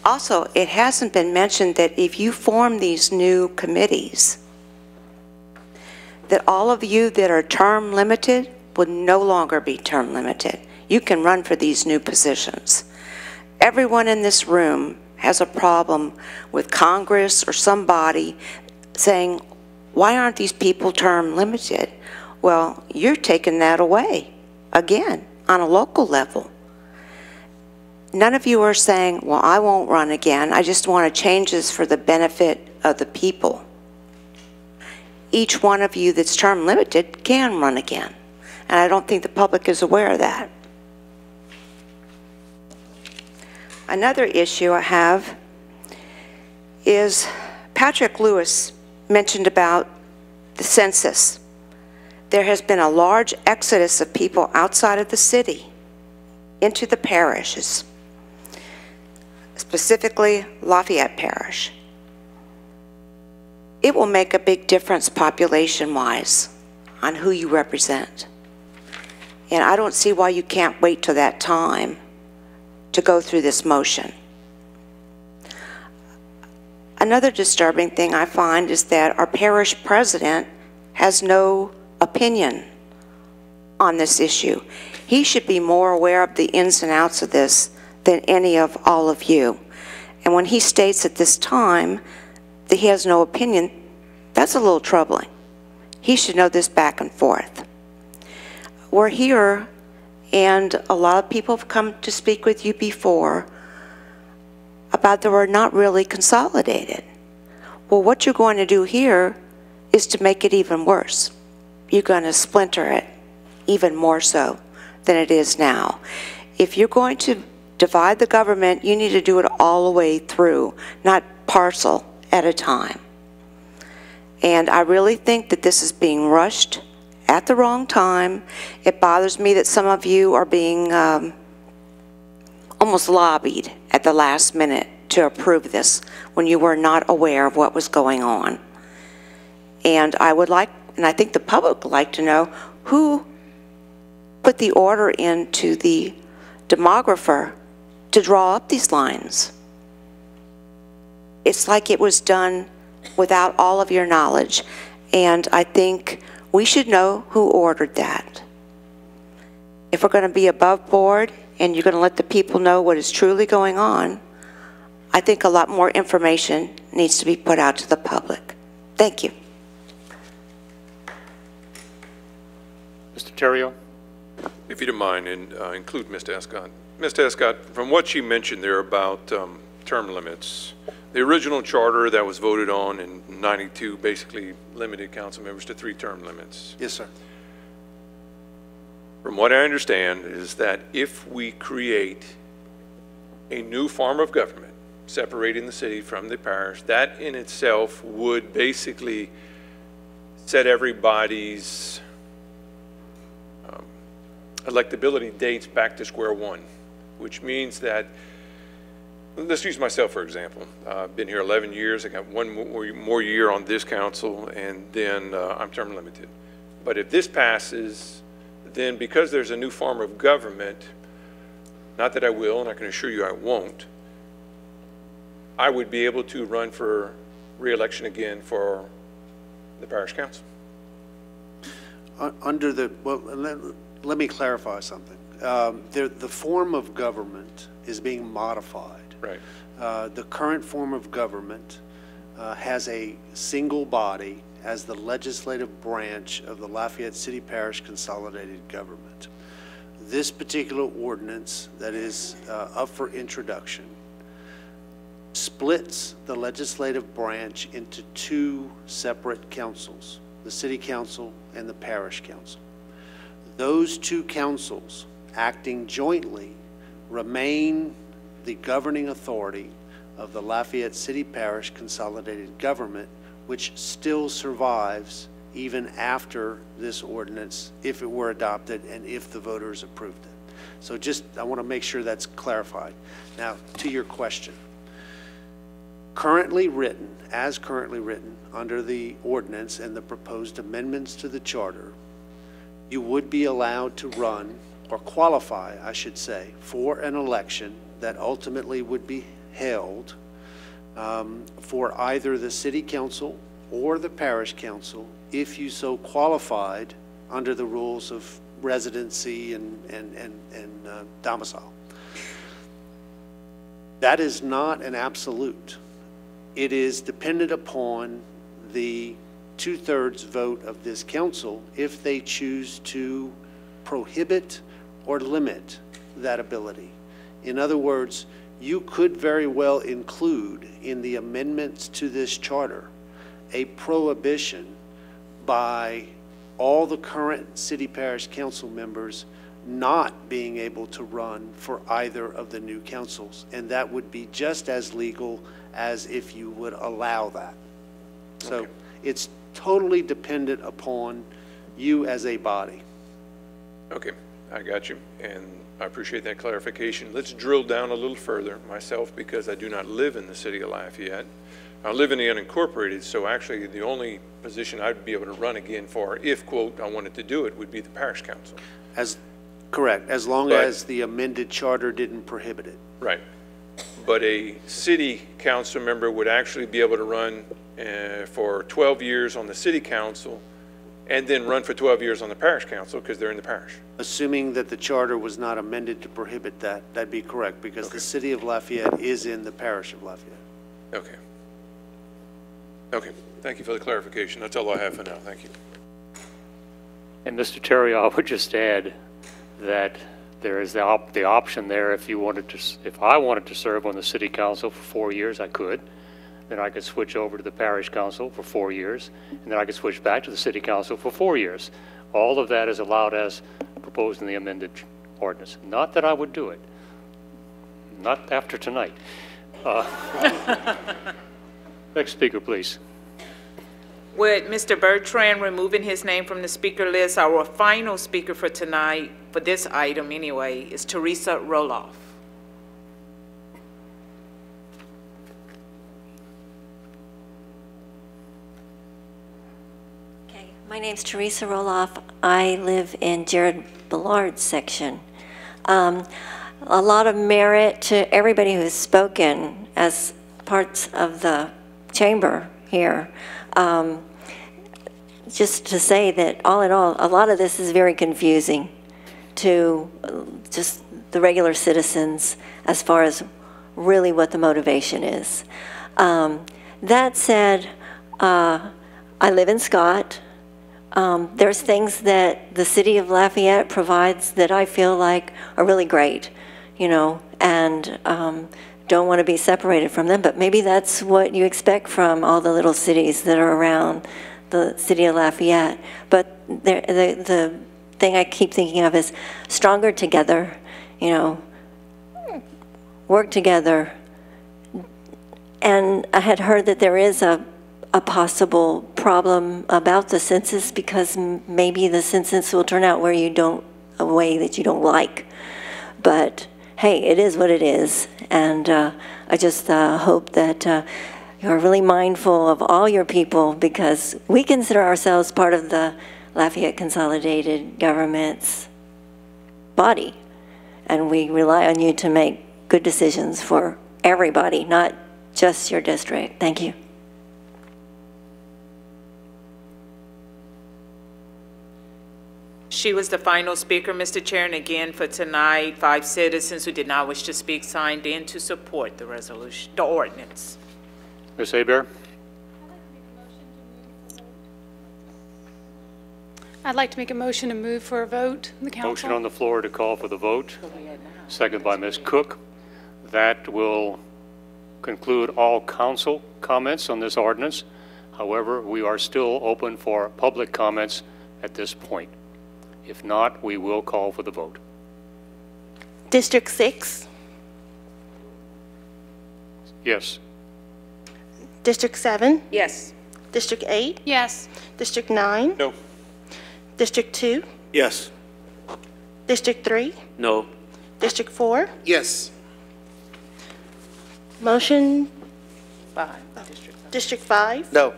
Also, it hasn't been mentioned that if you form these new committees, that all of you that are term limited will no longer be term limited. You can run for these new positions. Everyone in this room has a problem with Congress or somebody saying, why aren't these people term limited? Well, you're taking that away, again, on a local level. None of you are saying, well, I won't run again. I just want to change this for the benefit of the people. Each one of you that's term limited can run again. And I don't think the public is aware of that. Another issue I have is Patrick Lewis mentioned about the census. There has been a large exodus of people outside of the city into the parishes, specifically Lafayette Parish. It will make a big difference population-wise on who you represent. And I don't see why you can't wait till that time to go through this motion. Another disturbing thing I find is that our parish president has no opinion on this issue. He should be more aware of the ins and outs of this than any of all of you. And when he states at this time that he has no opinion, that's a little troubling. He should know this back and forth. We're here, and a lot of people have come to speak with you before about that we're not really consolidated. Well, what you're going to do here is to make it even worse. You're going to splinter it even more so than it is now. If you're going to divide the government, you need to do it all the way through, not parcel at a time. And I really think that this is being rushed at the wrong time. It bothers me that some of you are being almost lobbied at the last minute to approve this when you were not aware of what was going on. And I would like, and I think the public would like to know, who put the order into the demographer to draw up these lines? It's like it was done without all of your knowledge. And I think we should know who ordered that. If we're going to be above board and you're going to let the people know what is truly going on, I think a lot more information needs to be put out to the public. Thank you. Mr. Terrio? If you don't mind, and include Mr. Escott. Mr. Escott, from what you mentioned there about term limits, the original charter that was voted on in '92 basically limited council members to 3 term limits. Yes, sir. From what I understand is that if we create a new form of government, separating the city from the parish, that in itself would basically set everybody's electability dates back to square one, which means that, let's use myself for example. I've been here 11 years, I got one more year on this council, and then I'm term limited. But if this passes, then because there's a new form of government, not that I will, and I can assure you I won't, I would be able to run for re-election again for the parish council. Under the, well, let me clarify something. The form of government is being modified. Right. The current form of government has a single body as the legislative branch of the Lafayette City Parish Consolidated Government. This particular ordinance that is up for introduction splits the legislative branch into 2 separate councils, the City Council and the Parish Council. Those 2 councils, acting jointly, remain the governing authority of the Lafayette City Parish Consolidated Government, which still survives even after this ordinance, if it were adopted and if the voters approved it. So just, I want to make sure that's clarified. Now, to your question. Currently written, as currently written, under the ordinance and the proposed amendments to the charter, you would be allowed to run, or qualify, I should say, for an election that ultimately would be held for either the city council or the parish council if you so qualified under the rules of residency and domicile. That is not an absolute. It is dependent upon the 2/3 vote of this council if they choose to prohibit or limit that ability. In other words, you could very well include in the amendments to this charter a prohibition by all the current city parish council members not being able to run for either of the new councils, and that would be just as legal as if you would allow that. So okay. It's totally dependent upon you as a body. Okay, I got you, and I appreciate that clarification. Let's drill down a little further myself, because I do not live in the city of Lafayette. I live in the unincorporated, so actually the only position I'd be able to run again for, if, quote, I wanted to do it, would be the parish council. Correct, as long as the amended charter didn't prohibit it. Right. But a city council member would actually be able to run for 12 years on the city council and then run for 12 years on the parish council because they're in the parish. Assuming that the charter was not amended to prohibit that, that'd be correct, because the city of Lafayette is in the parish of Lafayette. Okay. Okay, thank you for the clarification. That's all I have for now. Thank you. And Mr. Terry, I would just add that there is the option there if you wanted to, if I wanted to serve on the city council for 4 years, I could. Then I could switch over to the parish council for 4 years, and then I could switch back to the city council for 4 years. All of that is allowed as proposed in the amended ordinance. Not that I would do it. Not after tonight. Next speaker, please. With Mr. Bertrand removing his name from the speaker list, our final speaker for tonight, for this item anyway, is Teresa Roloff. Okay, my name's Teresa Roloff. I live in Jared Billard's section. A lot of merit to everybody who's spoken as parts of the chamber here. just to say that all in all, a lot of this is very confusing to just the regular citizens as far as really what the motivation is. That said, I live in Scott. There's things that the city of Lafayette provides that I feel like are really great, you know, and don't want to be separated from them, but maybe that's what you expect from all the little cities that are around the city of Lafayette. But the thing I keep thinking of is stronger together, you know, work together. And I had heard that there is a possible problem about the census because maybe the census will turn out where a way that you don't like. But hey, it is what it is. And I just hope that you're really mindful of all your people, because we consider ourselves part of the Lafayette Consolidated Government's body. And we rely on you to make good decisions for everybody, not just your district. Thank you. She was the final speaker, Mr. Chair, and again for tonight, 5 citizens who did not wish to speak signed in to support the resolution, the ordinance. Ms. Hebert? I'd like to make a motion to move for a vote in the council. Motion on the floor to call for the vote. Second by Ms. Cook. That will conclude all council comments on this ordinance. However, we are still open for public comments at this point. If not, we will call for the vote. District 6, Yes. District 7, Yes. District 8, Yes. District 9, No. District 2, Yes. District 3, No. District 4. Yes. Motion, 5. District 5, No.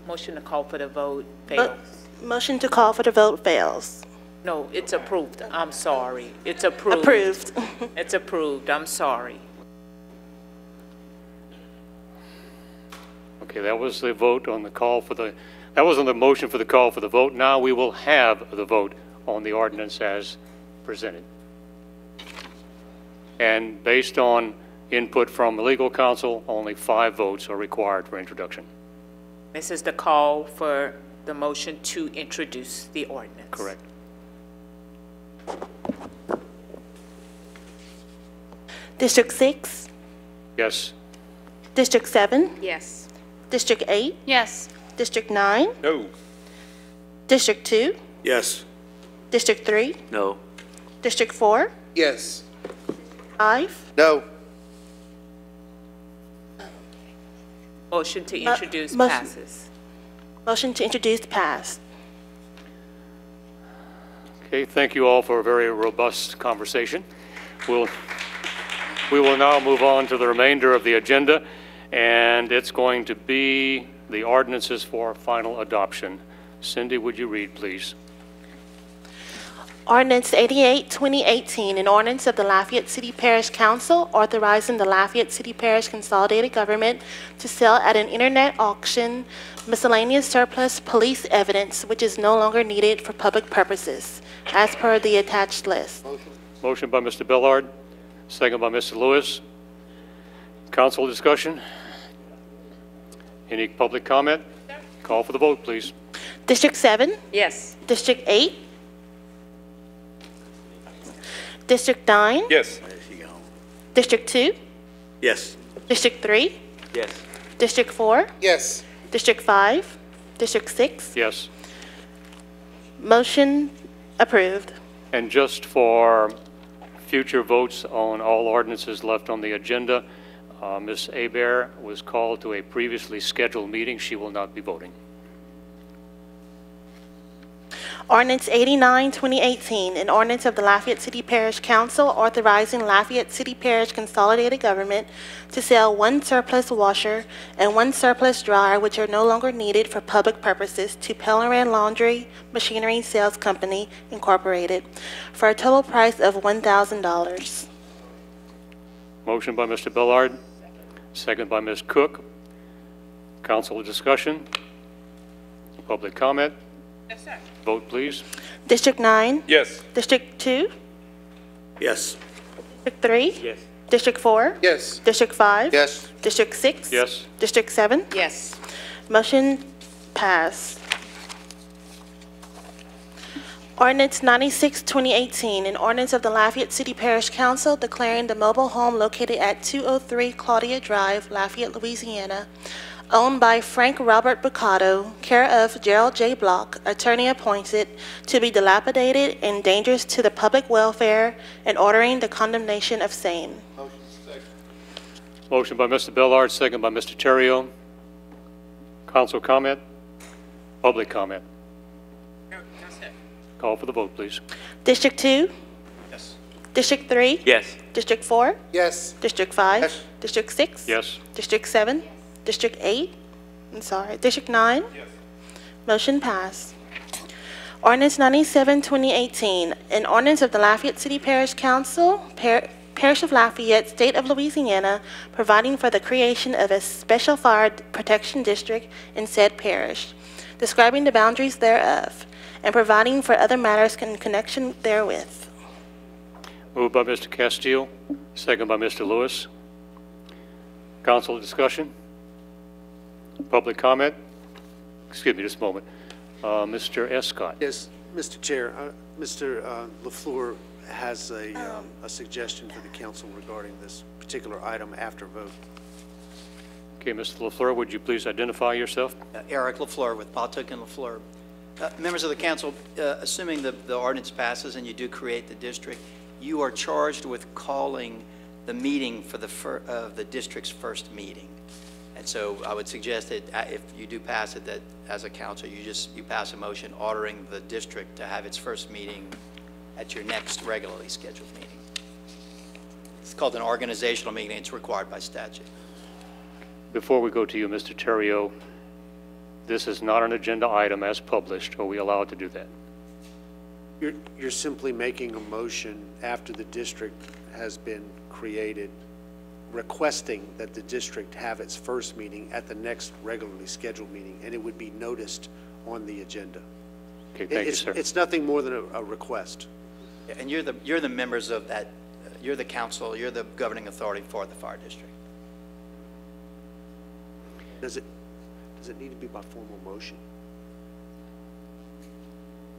Motion to call for the vote fails. motion to call for the vote fails. No, it's approved. I'm sorry. It's approved. Approved. It's approved. I'm sorry. Okay, that was the vote on the call for the, that was on the motion for the call for the vote. Now we will have the vote on the ordinance as presented. And based on input from the legal counsel, only 5 votes are required for introduction. This is the call for the motion to introduce the ordinance. Correct. District 6, Yes. District 7, Yes. District 8, Yes. District 9, No. District 2, Yes. District 3, No. District 4, Yes. 5. No. Motion to introduce motion- passes. Motion to introduce passed. Okay, thank you all for a very robust conversation. We will now move on to the remainder of the agenda, and it's going to be the ordinances for final adoption. Cindy, would you read, please? Ordinance 88, 2018, an ordinance of the Lafayette City Parish Council authorizing the Lafayette City Parish Consolidated Government to sell at an internet auction miscellaneous surplus police evidence which is no longer needed for public purposes, as per the attached list. Motion by Mr. Bellard, second by Mr. Lewis. Council discussion? Any public comment? Call for the vote, please. District 7, Yes. District 8, District 9, Yes. District 2, Yes. District 3, Yes. District 4, Yes. District 5, District 6. Yes. Motion approved. And just for future votes on all ordinances left on the agenda, Ms. Hebert was called to a previously scheduled meeting. She will not be voting. Ordinance 89, 2018, an ordinance of the Lafayette City Parish Council authorizing Lafayette City Parish Consolidated Government to sell 1 surplus washer and 1 surplus dryer which are no longer needed for public purposes to Pellerin Laundry Machinery Sales Company, Incorporated, for a total price of $1,000. Motion by Mr. Bellard, second by Ms. Cook. Council discussion? Public comment? Yes, sir. Vote, please. District 9? Yes. District 2? Yes. District 3? Yes. District 4? Yes. District 5? Yes. District 6? Yes. District 7? Yes. Motion passed. Ordinance 96, 2018, an ordinance of the Lafayette City Parish Council declaring the mobile home located at 203 Claudia Drive, Lafayette, Louisiana, owned by Frank Robert Bucato, care of Gerald J. Block, attorney appointed, to be dilapidated and dangerous to the public welfare, and ordering the condemnation of same. Motion by Mr. Bellard, second by Mr. Terrio. Council comment? Public comment? Call for the vote, please. District 2? Yes. District 3? Yes. District 4? Yes. District 5? Yes. District 6? Yes. District 7? District 8? I'm sorry, District 9? Yes. Motion passed. Ordinance 97, 2018, an ordinance of the Lafayette City Parish Council, Parish of Lafayette, State of Louisiana, providing for the creation of a special fire protection district in said parish, describing the boundaries thereof, and providing for other matters in connection therewith. Moved by Mr. Castile, second by Mr. Lewis. Council discussion? Public comment? Excuse me just a moment. Mr. Escott. Yes, Mr. Chair, Mr. LaFleur has a suggestion for the council regarding this particular item after vote. Okay, Mr. LaFleur, would you please identify yourself? Eric LaFleur with Pautuck and LaFleur. Members of the council, assuming the ordinance passes and you do create the district, you are charged with calling the meeting for the district's first meeting. And so I would suggest that if you do pass it, that as a council, you pass a motion ordering the district to have its first meeting at your next regularly scheduled meeting. It's called an organizational meeting. It's required by statute. Before we go to you, Mr. Terrio, this is not an agenda item as published. Are we allowed to do that? You're simply making a motion after the district has been created, requesting that the district have its first meeting at the next regularly scheduled meeting, and it would be noticed on the agenda. Okay, thank you, sir. It's nothing more than a request. Yeah, and you're the members of that, you're the council, you're the governing authority for the fire district. Does it need to be by formal motion?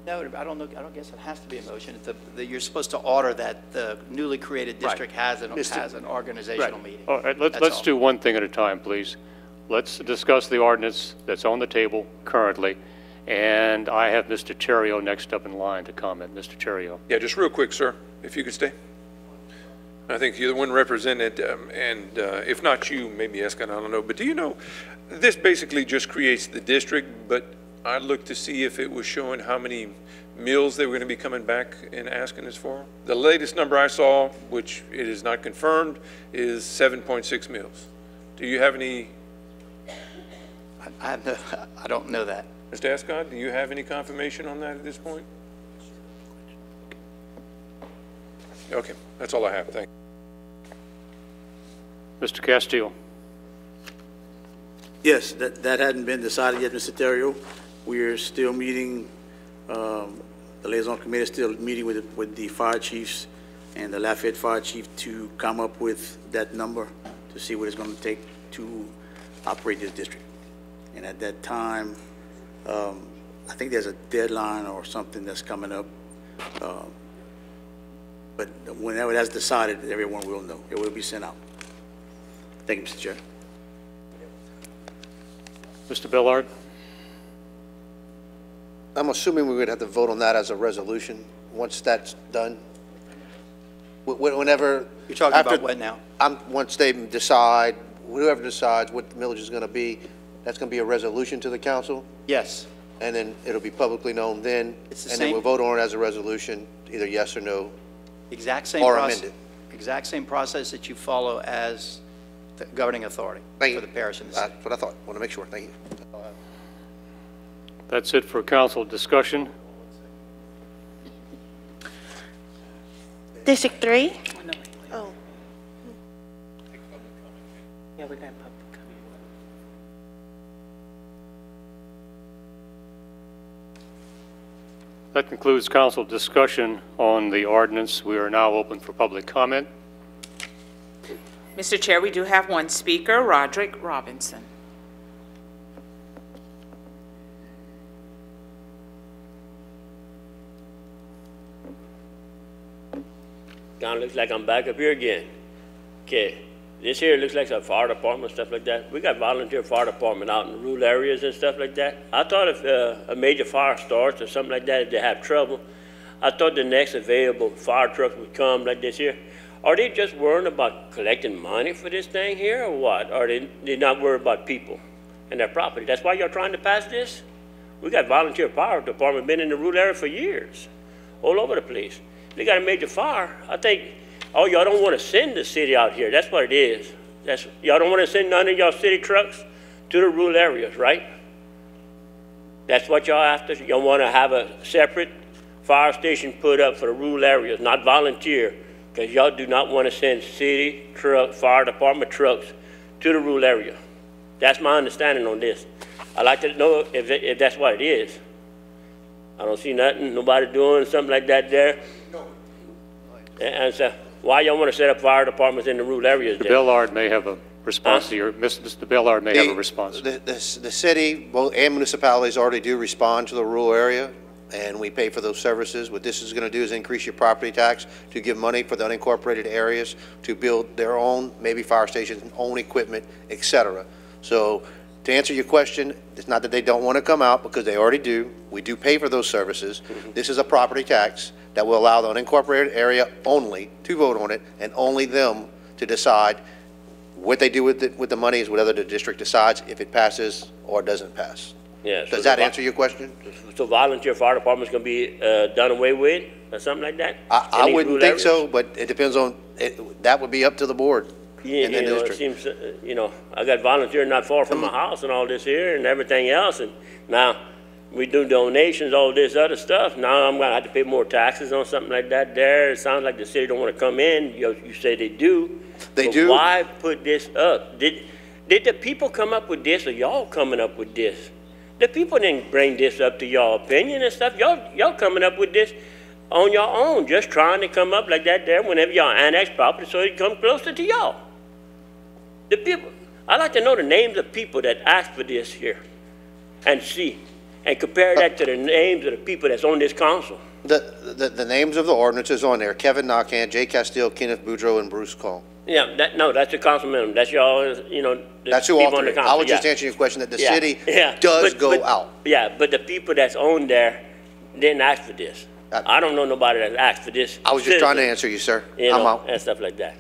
No, I don't know. I don't guess it has to be a motion. You're supposed to order that the newly created district has an organizational meeting. All right, let's do one thing at a time, please. Let's discuss the ordinance that's on the table currently, and I have Mr. Terrio next up in line to comment. Mr. Terrio. Yeah, just real quick, sir, if you could stay. I think you're the one represented, and if not you, maybe Escott, I don't know. But do you know, this basically just creates the district, but I looked to see if it was showing how many meals they were going to be coming back and asking us for. The latest number I saw, which it is not confirmed, is 7.6 meals. Do you have any? I don't know that. Mr. Escott, do you have any confirmation on that at this point? Okay, that's all I have. Thank you. Mr. Castillo. Yes, that hadn't been decided yet, Mr. Terrio. We're still meeting, the liaison committee is still meeting with the fire chiefs and the Lafayette fire chief to come up with that number to see what it's going to take to operate this district. And at that time, I think there's a deadline or something that's coming up. But whenever that's decided, everyone will know. It will be sent out. Thank you, Mr. Chair. Mr. Bellard. I'm assuming we would have to vote on that as a resolution once that's done. Whenever. You're talking about what now? Once they decide, whoever decides what the millage is going to be, that's going to be a resolution to the council? Yes. And then it'll be publicly known then? It's the and same. then we'll vote on it as a resolution, either yes or no? Exact same or process. amended? Exact same process that you follow as the governing authority for the parish and the city. That's what I thought. Want to make sure. Thank you. That's it for council discussion. District 3? Oh. Yeah, we got public comment. That concludes council discussion on the ordinance. We are now open for public comment. Mr. Chair, we do have one speaker, Roderick Robinson. Kind of looks like I'm back up here again. Okay, this here looks like a fire department, stuff like that. We got volunteer fire department out in the rural areas and stuff like that. I thought if a major fire starts or something like that, if they have trouble, I thought the next available fire truck would come like this here. Are they just worrying about collecting money for this thing here or what? Are they not worried about people and their property? That's why you're trying to pass this? We got volunteer fire department been in the rural area for years, all over the place. They got a major fire. I think, oh, y'all don't want to send the city out here. That's what it is. Y'all don't want to send none of y'all city trucks to the rural areas, right? That's what y'all after? Y'all want to have a separate fire station put up for the rural areas, not volunteer, because y'all do not want to send city truck, fire department trucks to the rural area. That's my understanding on this. I'd like to know if that's what it is. I don't see nothing, nobody doing something like that there. And so, why y'all want to set up fire departments in the rural areas? Mr. Bellard may have a response to your, Mr. Bellard may have a response. The city and municipalities already do respond to the rural area, and we pay for those services. What this is going to do is increase your property tax to give money for the unincorporated areas to build their own, maybe fire stations, own equipment, etc. So to answer your question, it's not that they don't want to come out, because they already do. We do pay for those services. This is a property tax that will allow the unincorporated area only to vote on it, and only them to decide what they do with the money is whatever the district decides, if it passes or doesn't pass. Yeah. Does that answer your question? So volunteer fire department's going to be done away with or something like that? I wouldn't think so, but it depends on, that would be up to the board. Yeah, in the district. It seems, I got volunteer not far from my house and all this here and everything else, and now we do donations, all this other stuff. Now I'm gonna have to pay more taxes on something like that there. It sounds like the city don't want to come in. You say they do. They but do. Why put this up? Did the people come up with this, or y'all coming up with this? The people didn't bring this up to y'all opinion and stuff. Y'all coming up with this on your own, just trying to come up like that there whenever y'all annex property so it come closer to y'all. The people, I'd like to know the names of people that asked for this here and see. And compare that to the names of the people that's on this council. The names of the ordinances on there: Kevin Knockhand, Jay Castile, Kenneth Boudreau, and Bruce Cole. Yeah, that's the councilman. That's y'all, That's who all three. I was just answering your question that the city does go out. Yeah, but the people that's on there didn't ask for this. I don't know nobody that asked for this. I was just trying to answer you, sir. I'm out. And stuff like that.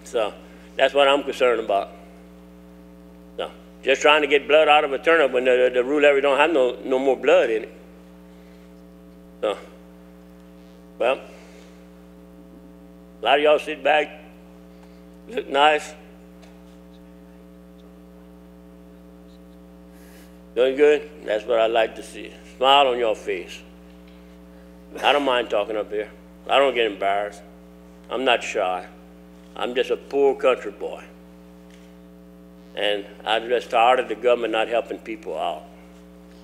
So that's what I'm concerned about. So just trying to get blood out of a turnip when the rural area don't have no more blood in it. So, well, a lot of y'all sit back, look nice, doing good. That's what I like to see. Smile on your face. I don't mind talking up here. I don't get embarrassed. I'm not shy. I'm just a poor country boy. And I'm just tired of the government not helping people out.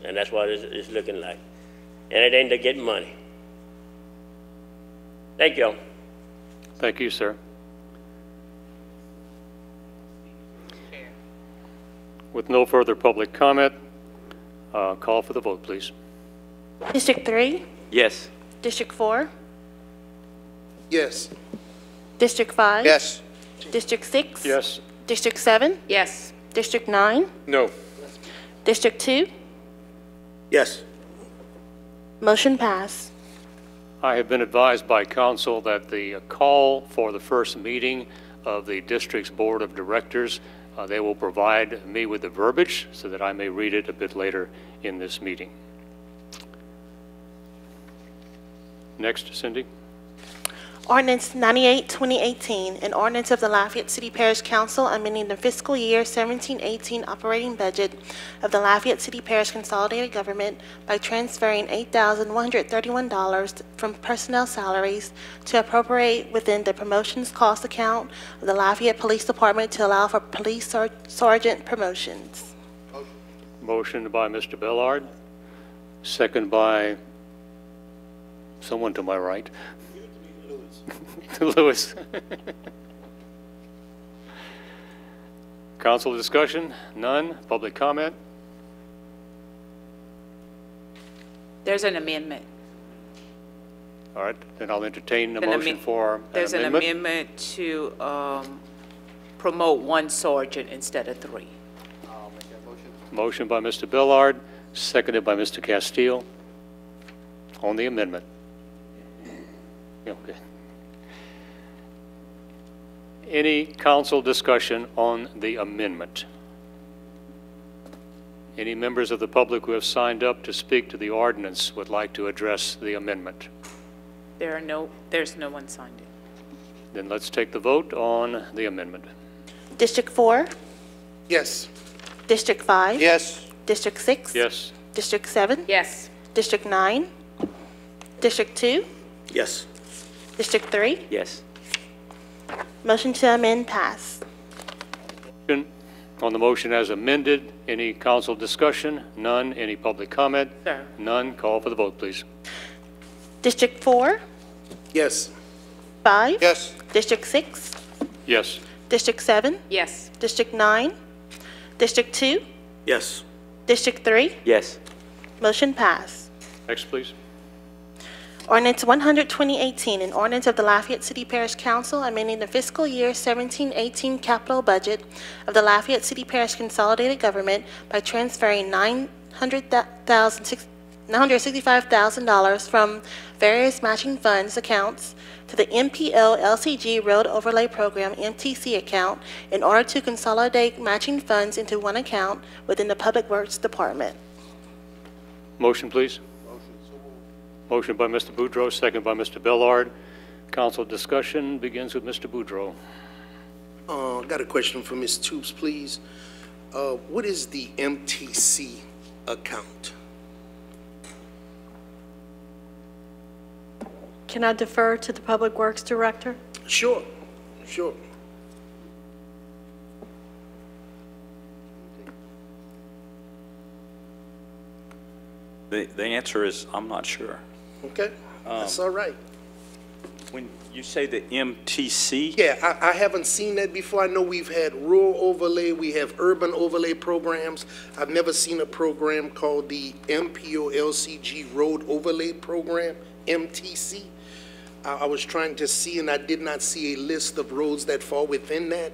And that's what it's looking like. And it ain't to get money. Thank you. Thank you, sir. With no further public comment, call for the vote, please. District 3? Yes. District 4? Yes. District 5? Yes. District 6? Yes. District 7? Yes. District 9? No. District 2? Yes. Motion passed. I have been advised by council that the call for the first meeting of the district's board of directors, they will provide me with the verbiage so that I may read it a bit later in this meeting. Next, Cindy. Ordinance 98, 2018, an ordinance of the Lafayette City Parish Council amending the fiscal year 17-18 operating budget of the Lafayette City Parish Consolidated Government by transferring $8,131 from personnel salaries to appropriate within the promotions cost account of the Lafayette Police Department to allow for police sergeant promotions. Motion by Mr. Bellard, second by someone to my right. Lewis. Council discussion? None. Public comment? There's an amendment. All right, then I'll entertain the motion for an There's an amendment. amendment to promote one sergeant instead of 3. I'll make that motion. Motion by Mr. Bellard, seconded by Mr. Castile. On the amendment. Yeah, okay. Any council discussion on the amendment? Any members of the public who have signed up to speak to the ordinance would like to address the amendment? There's no one signed it. Then let's take the vote on the amendment. District 4? Yes. District 5? Yes. District 6? Yes. District 7? Yes. District 9? District 2? Yes. District 3? Yes. Motion to amend pass. On the motion as amended, any council discussion? None. Any public comment? Sir. None. Call for the vote, please. District 4? Yes. 5? Yes. District 6? Yes. District 7? Yes. District 9? District 2? Yes. District 3? Yes. Motion pass. Next, please. Ordinance 100, 2018, an ordinance of the Lafayette City Parish Council amending the fiscal year 17-18 capital budget of the Lafayette City Parish Consolidated Government by transferring $965,000 from various matching funds accounts to the MPO LCG Road Overlay Program MTC account in order to consolidate matching funds into one account within the Public Works Department. Motion, please. Motion by Mr. Boudreau, second by Mr. Bellard. Council discussion begins with Mr. Boudreau. Got a question for Ms. Toops, please. What is the MTC account? Can I defer to the Public Works Director? Sure, sure. The answer is, I'm not sure. Okay, that's all right. When you say the MTC? Yeah, I haven't seen that before. I know we've had rural overlay, we have urban overlay programs. I've never seen a program called the MPO LCG Road Overlay Program, MTC. I was trying to see, and I did not see a list of roads that fall within that.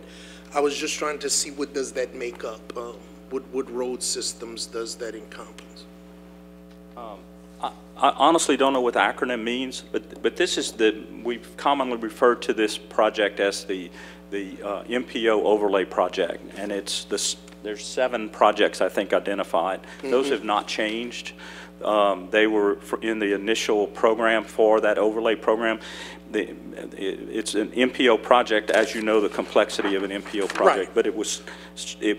I was just trying to see what does that make up? What road systems does that encompass? I honestly don't know what the acronym means, but this is we've commonly referred to this project as the MPO overlay project, and there's 7 projects I think identified. Those have not changed. They were in the initial program for that overlay program. It's an MPO project, as you know, the complexity of an MPO project, right. But it was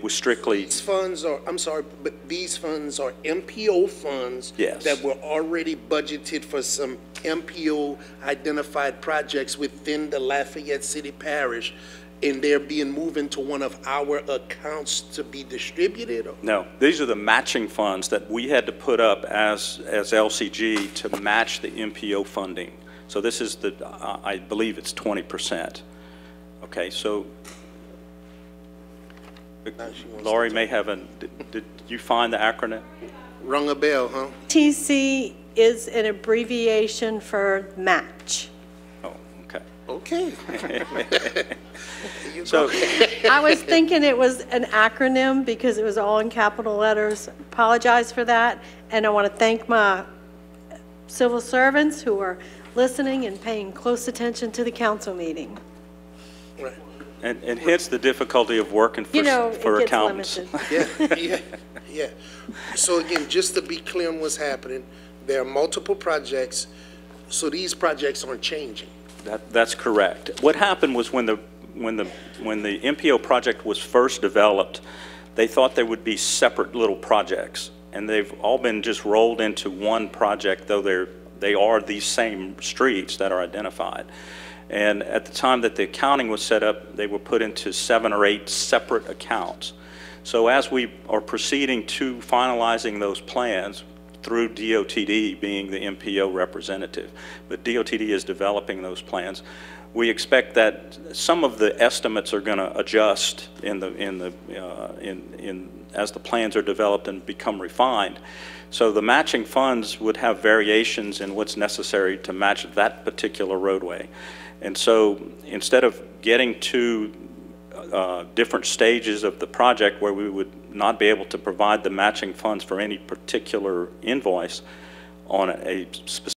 strictly. These funds are, I'm sorry, but these funds are MPO funds, yes, that were already budgeted for some MPO identified projects within the Lafayette City Parish, and they're being moved into one of our accounts to be distributed? Or? No, these are the matching funds that we had to put up as LCG to match the MPO funding. So this is I believe it's 20%. Okay, so Laurie may have did you find the acronym? Rung a bell, huh? TC is an abbreviation for match. Oh, okay. Okay. So I was thinking it was an acronym because it was all in capital letters. Apologize for that. And I want to thank my civil servants who are listening and paying close attention to the council meeting. Right. And hence the difficulty of working for accountants. Yeah. So again, just to be clear on what's happening, there are multiple projects, so these projects aren't changing. That's correct. What happened was when the MPO project was first developed, they thought there would be separate little projects, and they've all been just rolled into one project, though they are these same streets that are identified. And at the time that the accounting was set up, they were put into 7 or 8 separate accounts. So as we are proceeding to finalizing those plans through DOTD being the MPO representative, but DOTD is developing those plans, we expect that some of the estimates are going to adjust as the plans are developed and become refined. So the matching funds would have variations in what's necessary to match that particular roadway. And so instead of getting to different stages of the project where we would not be able to provide the matching funds for any particular invoice on a specific